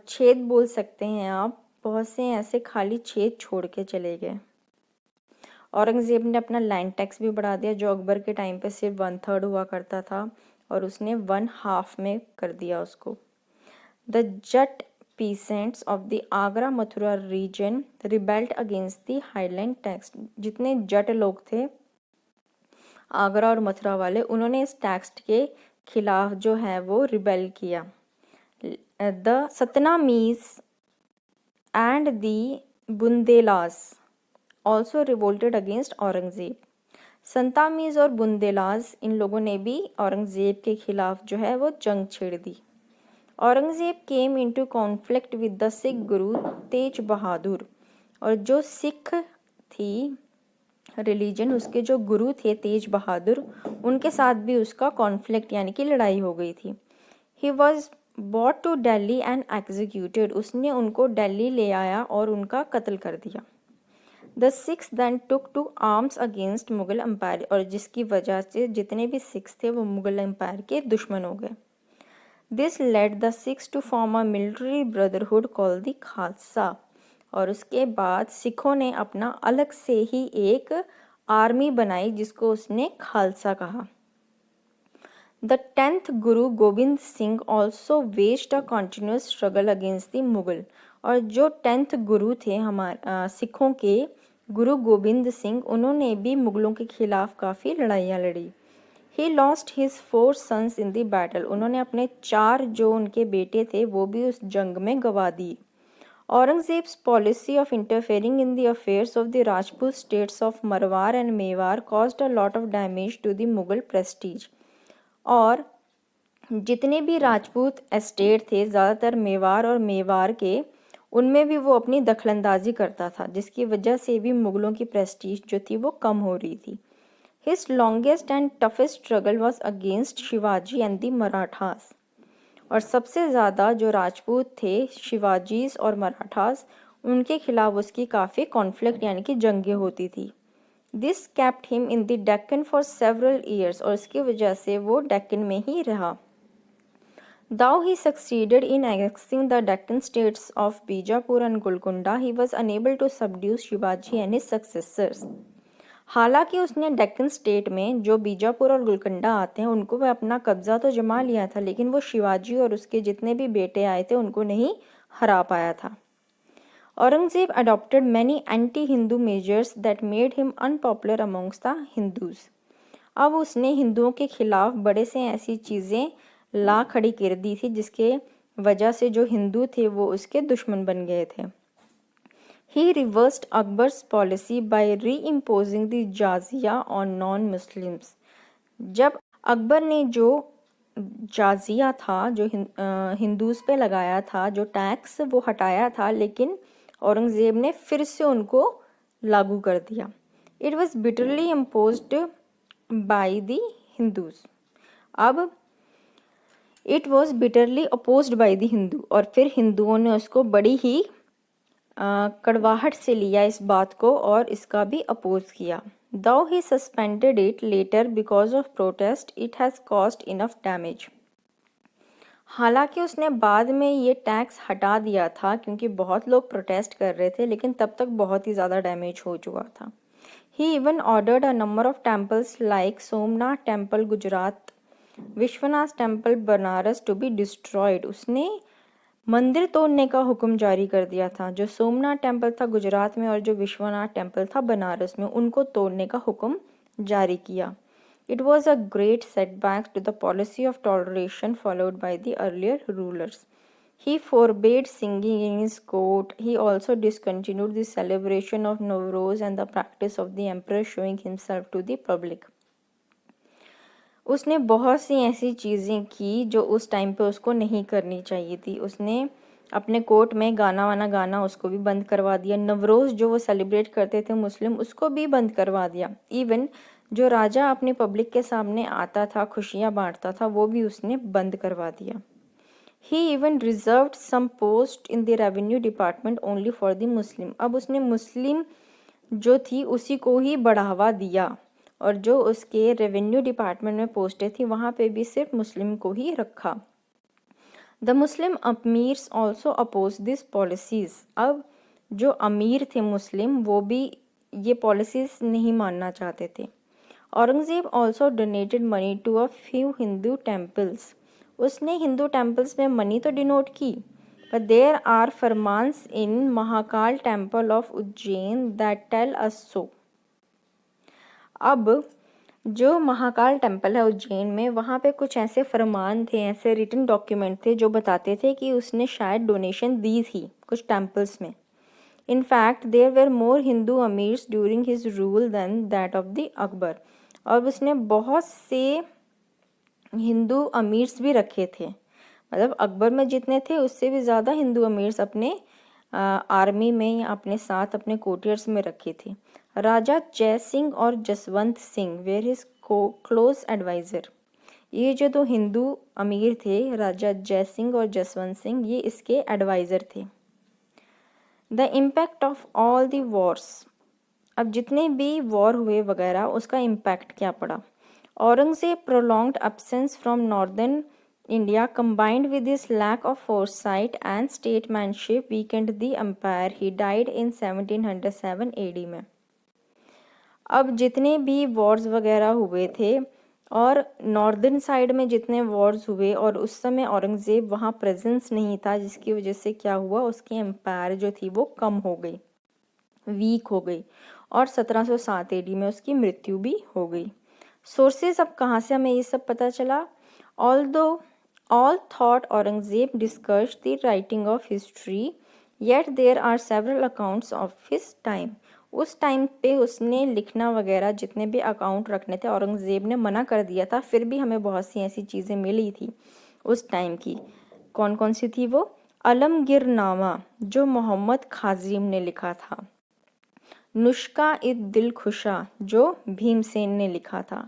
छेद बोल सकते हैं आप, बहुत से ऐसे खाली छेद छोड़ के चले गए। औरंगज़ेब ने अपना लैंड टैक्स भी बढ़ा दिया, जो अकबर के टाइम पे सिर्फ 1/3 हुआ करता था और उसने 1/2 में कर दिया उसको। The Jat peasants of the Agra Mathura region rebelled against the highland tax. जितने जट लोग थे आगरा और मथुरा वाले, उन्होंने इस टैक्स के खिलाफ जो है वो रिबेल किया। The Satnamis and the Bundelas also revolted against Aurangzeb. Satnamis और बुंदेलाज, इन लोगों ने भी औरंगज़ेब के खिलाफ जो है वो जंग छेड़ दी। Aurangzeb came into conflict with the Sikh guru Tegh बहादुर, और जो सिख थी रिलीजन, उसके जो गुरु थे तेज बहादुर, उनके साथ भी उसका कॉन्फ्लिक्ट यानी कि लड़ाई हो गई थी। He was brought to Delhi and executed, उसने उनको दिल्ली ले आया और उनका कत्ल कर दिया। The Sikhs then took to arms against Mughal empire, और जिसकी वजह से जितने भी सिख्स थे वो मुगल एम्पायर के दुश्मन हो गए। This led the Sikhs to form a military brotherhood called the Khalsa, और उसके बाद सिखों ने अपना अलग से ही एक आर्मी बनाई जिसको उसने खालसा कहा। The 10th guru Gobind Singh also waged a continuous struggle against the Mughal, और जो 10th गुरु थे हमारे सिखों के गुरु गोविंद सिंह, उन्होंने भी मुगलों के खिलाफ काफ़ी लड़ाइयाँ लड़ी। He lost his 4 sons in the battle, उन्होंने अपने 4 जो उनके बेटे थे वो भी उस जंग में गंवा दिए। Aurangzeb's policy of interfering in the affairs of the Rajput states of Marwar and Mewar caused a lot of damage to the Mughal prestige. और जितने भी राजपूत एस्टेट थे, ज़्यादातर मेवार और मेवार के, उनमें भी वो अपनी दखलंदाजी करता था, जिसकी वजह से भी मुग़लों की प्रेस्टीज जो थी वो कम हो रही थी। His longest and toughest struggle was against Shivaji and the Marathas. और सबसे ज़्यादा जो राजपूत थे, शिवाजीज और मराठास, उनके खिलाफ उसकी काफ़ी कॉन्फ्लिक्ट यानी कि जंगें होती थी। This kept him in the Deccan for several years, और इसकी वजह से वो डेक्कन में ही रहा। Though he succeeded in annexing the Deccan states of Bijapur and Golconda, he was unable to subdue Shivaji and his successors. हालांकि उसने डेक्कन स्टेट में जो बीजापुर और गुलकंडा आते हैं उनको वह अपना कब्जा तो जमा लिया था, लेकिन वो शिवाजी और उसके जितने भी बेटे आए थे उनको नहीं हरा पाया था। Aurangzeb adopted many anti-Hindu measures that made him unpopular amongst the Hindus. अब उसने हिंदुओं के खिलाफ बड़े से ऐसी चीज़ें ला खड़ी कर दी थी जिसके वजह से जो हिंदू थे वो उसके दुश्मन बन गए थे। He reversed Akbar's policy by reimposing the jizya on non Muslims. जब अकबर ने जो जाजिया था, जो हिंदूज पे लगाया था, जो टैक्स वो हटाया था, लेकिन औरंगज़ेब ने फिर से उनको लागू कर दिया। It was bitterly imposed by the Hindus. अब it was bitterly opposed by the Hindu, और फिर हिंदुओं ने उसको बड़ी ही कड़वाहट से लिया इस बात को और इसका भी अपोज किया। Though he suspended it later because of protest, it has caused enough damage. हालांकि उसने बाद में ये टैक्स हटा दिया था क्योंकि बहुत लोग प्रोटेस्ट कर रहे थे, लेकिन तब तक बहुत ही ज़्यादा डैमेज हो चुका था। He even ordered a number of temples like Somnath temple Gujarat, Vishwanath temple Banaras to be destroyed. उसने मंदिर तोड़ने का हुक्म जारी कर दिया था। जो सोमनाथ टेम्पल था गुजरात में और जो विश्वनाथ टेम्पल था बनारस में, उनको तोड़ने का हुक्म जारी किया। It was a great setback to the policy of toleration followed by the earlier rulers. He forbade singing in his court. He also discontinued the celebration of Nowruz and the practice of the emperor showing himself to the public. उसने बहुत सी ऐसी चीज़ें की जो उस time पे उसको नहीं करनी चाहिए थी। उसने अपने कोर्ट में गाना वाना गाना उसको भी बंद करवा दिया। नवरोज़ जो वो सेलिब्रेट करते थे मुस्लिम, उसको भी बंद करवा दिया। इवन जो राजा अपने पब्लिक के सामने आता था, खुशियाँ बांटता था, वो भी उसने बंद करवा दिया। He even reserved some post in the revenue department only for the Muslim. अब उसने मुस्लिम जो थी उसी को ही बढ़ावा दिया, और जो उसके रेवेन्यू डिपार्टमेंट में पोस्टें थी वहाँ पे भी सिर्फ मुस्लिम को ही रखा। The Muslim amirs also oppose this policies. अब जो अमीर थे मुस्लिम वो भी ये पॉलिसीज़ नहीं मानना चाहते थे। Aurangzeb also donated money to a few Hindu temples. उसने हिंदू टेम्पल्स में मनी तो डिनोट की, but there are farmans in Mahakal temple of Ujjain that tell us so. अब जो महाकाल टेम्पल है उज्जैन में, वहाँ पे कुछ ऐसे फरमान थे, ऐसे रिटन डॉक्यूमेंट थे जो बताते थे कि उसने शायद डोनेशन दी थी कुछ टेम्पल्स में। In fact there were more Hindu amirs during his rule than that of the Akbar. और उसने बहुत से हिंदू अमीर्स भी रखे थे, मतलब अकबर में जितने थे उससे भी ज़्यादा हिंदू अमीर्स अपने आर्मी में या अपने साथ अपने कोटियर्स में रखे थे। राजा जय सिंह और Jaswant Singh were his close adviser. ये जो दो हिंदू अमीर थे, राजा जय सिंह और जसवंत सिंह, ये इसके एडवाइज़र थे। The impact of all the Wars. अब जितने भी वॉर हुए वगैरह उसका इम्पैक्ट क्या पड़ा। Aurangzeb prolonged absence from northern India combined with his lack of foresight and statesmanship weakened the empire. He died in 1707 AD में। अब जितने भी वॉर्स वगैरह हुए थे और नॉर्दर्न साइड में जितने वॉर्स हुए, और उस समय औरंगज़ेब वहाँ प्रेजेंस नहीं था, जिसकी वजह से क्या हुआ, उसकी एम्पायर जो थी वो कम हो गई, वीक हो गई, और 1707 AD में उसकी मृत्यु भी हो गई। सोर्सेज अब कहाँ से हमें ये सब पता चला। Although Aurangzeb discussed the writing of history, yet there are several accounts of his time. उस टाइम पे उसने लिखना वगैरह जितने भी अकाउंट रखने थे औरंगज़ेब ने मना कर दिया था, फिर भी हमें बहुत सी ऐसी चीज़ें मिली थी उस टाइम की। कौन कौन सी थी वो? अलमगीरनामा जो मोहम्मद खाजिम ने लिखा था, नुस्खा इद दिल खुशा जो भीमसेन ने लिखा था,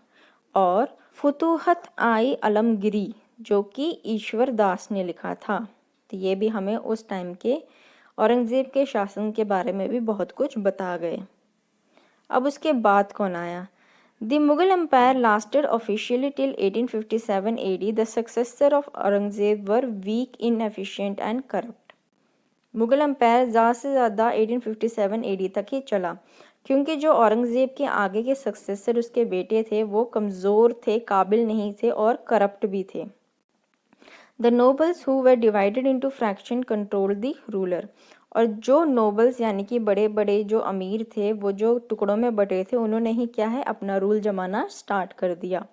और फुतूहत आई अलमगिरी जो कि ईश्वर दास ने लिखा था। तो ये भी हमें उस टाइम के औरंगज़ेब के शासन के बारे में भी बहुत कुछ बता गए। अब उसके बाद कौन आया? The Mughal empire lasted officially till 1857 AD। The successor of Aurangzeb were weak, inefficient and corrupt. Mughal empire ज़्यादा से ज़्यादा 1857 AD तक ही चला, क्योंकि जो औरंगज़ेब के आगे के सक्सेसर उसके बेटे थे वो कमज़ोर थे, काबिल नहीं थे और करप्ट भी थे। The nobles who were divided into fraction control the ruler. और जो नोबल्स यानी कि बड़े बड़े जो अमीर थे वो जो टुकड़ों में बटे थे उन्होंने ही क्या है अपना रूल जमाना स्टार्ट कर दिया।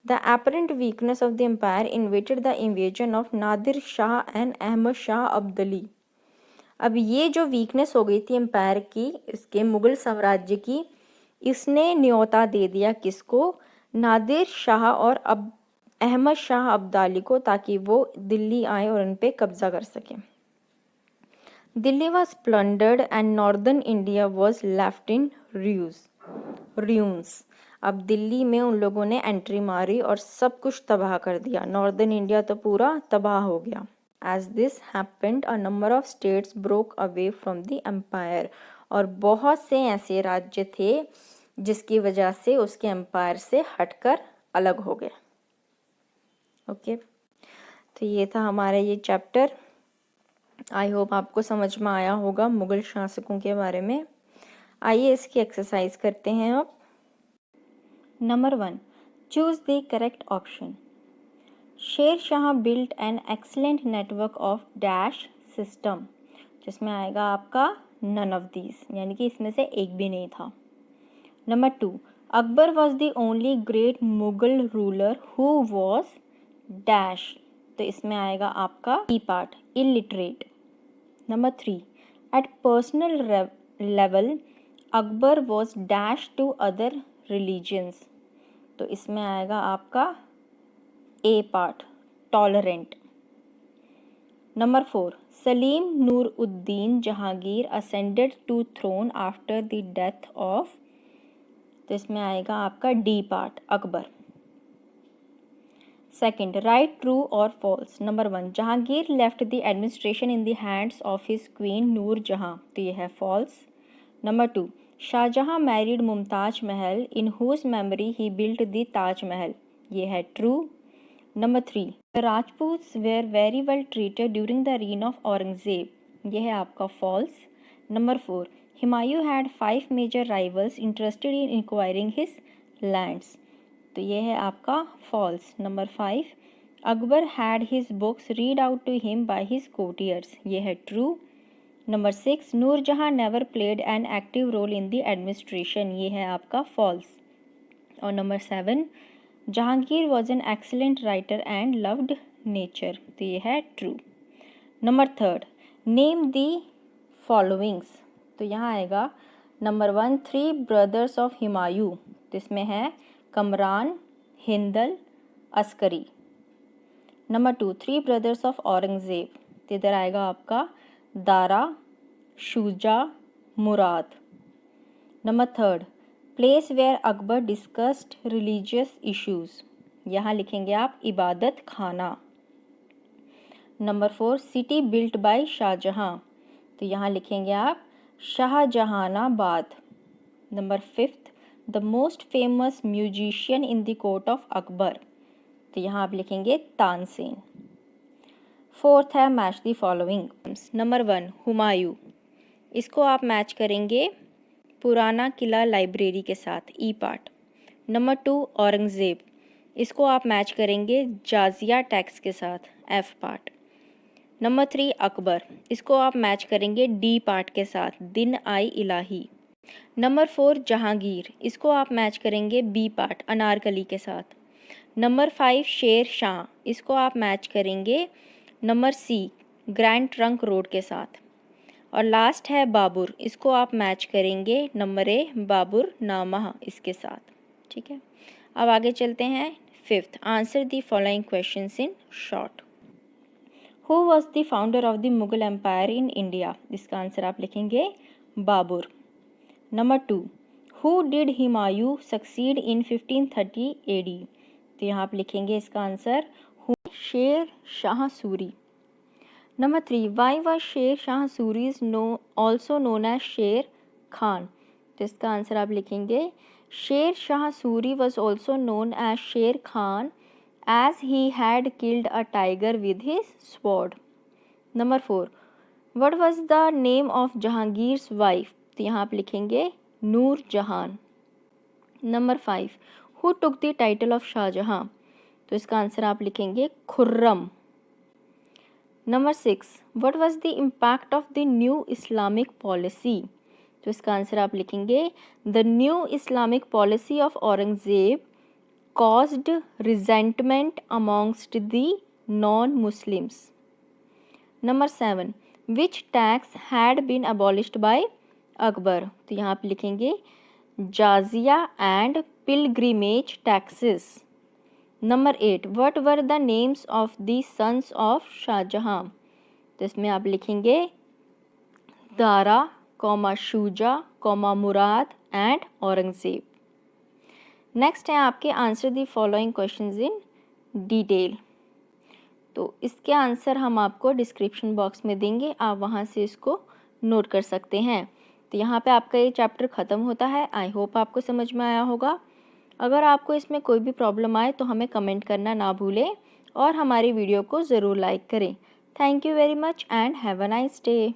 The apparent weakness of the empire invited the invasion of Nadir Shah and Ahmad Shah Abdali. अब ये जो वीकनेस हो गई थी एम्पायर की, इसके मुगल साम्राज्य की, इसने न्योता दे दिया किसको? नादिर शाह और अहमद शाह अब्दाली को, ताकि वो दिल्ली आए और उन पे कब्जा कर सकें। Delhi was plundered and northern India was left in ruins। अब दिल्ली में उन लोगों ने एंट्री मारी और सब कुछ तबाह कर दिया, नॉर्दर्न इंडिया तो पूरा तबाह हो गया। As this happened a number of states broke away from the empire. और बहुत से ऐसे राज्य थे जिसकी वजह से उसके एम्पायर से हटकर अलग हो गए। ओके, तो ये था हमारा ये चैप्टर। आई होप आपको समझ में आया होगा मुगल शासकों के बारे में। आइए इसकी एक्सरसाइज करते हैं अब। Number 1, choose the correct option. Sher Shah built an excellent network of dash system, जिसमें आएगा आपका नन ऑफ दीज, यानी कि इसमें से एक भी नहीं था। Number 2, Akbar was the only great Mughal ruler who was dash, तो इसमें आएगा आपका E part, illiterate. Number 3, at personal level Akbar was dash to other religions, तो इसमें आएगा आपका A part, tolerant. Number 4, Salim Nur Uddin Jahangir ascended to throne after the death of, तो इसमें आएगा आपका D part, Akbar. Second, right true और false. Number 1, Jahangir left the administration in the hands of his queen Nur Jahan, तो ये है false. Number 2, Shahjahan married Mumtaz Mahal in whose memory he built the Taj Mahal, ये है true. Number 3, the Rajputs were very well treated during the reign of Aurangzeb, ये है आपका false. Number 4, Humayun had 5 major rivals interested in inquiring his lands, तो ये है आपका false. Number 5, Akbar had his books read out to him by his courtiers, ये है true. Number 6, Nur Jahan never played an active role in the administration, ये है आपका false. और number 7, Jahangir was an excellent writer and loved nature, तो ये है true. Number 3, name the followings, तो यहाँ आएगा नंबर 1, 3 ब्रदर्स ऑफ हुमायूं, तो इसमें है Kamran, Hindal, Askari. Number 2, 3 brothers of Aurangzeb, तो इधर आएगा आपका Dara, Shuja, Murad. Number 3, place where Akbar discussed religious issues, यहाँ लिखेंगे आप Ibadat Khana. Number 4, city built by Shahjahan, तो यहाँ लिखेंगे आप Shahjahanabad. Number 5, the most famous musician in the court of Akbar, तो यहाँ आप लिखेंगे तानसेन। 4th है match the following. Number 1, Humayun, इसको आप मैच करेंगे पुराना किला लाइब्रेरी के साथ, ई पार्ट। नंबर 2, औरंगज़ेब, इसको आप मैच करेंगे जाजिया टैक्स के साथ, एफ पार्ट। नंबर 3, अकबर, इसको आप मैच करेंगे डी पार्ट के साथ, दिन आई इलाही। नंबर 4, जहांगीर, इसको आप मैच करेंगे बी पार्ट, अनारकली के साथ। नंबर 5, शेर शाह, इसको आप मैच करेंगे number C, grand trunk road के साथ। और लास्ट है बाबुर, इसको आप मैच करेंगे नंबर ए बाबुर नामा इसके साथ, ठीक है। अब आगे चलते हैं। Fifth, answer the following questions in short. Who was the founder of the Mughal empire in India? इसका आंसर आप लिखेंगे Babur. Number 2, who did Humayun succeed in 1530 AD? तो यहाँ आप लिखेंगे इसका answer Sher Shah Suri. Number 3, why was Sher Shah Suri is also known as Sher Khan? तो इसका आंसर आप लिखेंगे Sher Shah Suri was also known as Sher Khan as he had killed a tiger with his sword. Number 4, what was the name of Jahangir's wife? तो यहाँ आप लिखेंगे नूर जहान। Number 5, who took the title of Shahjahan? तो इसका आंसर आप लिखेंगे Khurram. Number 6, what was the impact of the new Islamic policy? तो इसका आंसर आप लिखेंगे the new Islamic policy of Aurangzeb caused resentment amongst the non-Muslims. Number 7, which tax had been abolished by Akbar? तो यहाँ आप लिखेंगे जाजिया and pilgrimage taxes. Number 8, what were the names of the sons of Shahjahan? तो इसमें आप लिखेंगे दारा, शुजा, मुराद and Aurangzeb. Next है आपके answer the following questions in detail. तो इसके आंसर हम आपको डिस्क्रिप्शन बॉक्स में देंगे, आप वहां से इसको नोट कर सकते हैं। तो यहाँ पे आपका ये चैप्टर ख़त्म होता है। आई होप आपको समझ में आया होगा। अगर आपको इसमें कोई भी प्रॉब्लम आए तो हमें कमेंट करना ना भूलें और हमारी वीडियो को ज़रूर लाइक करें। Thank you very much and have a nice day.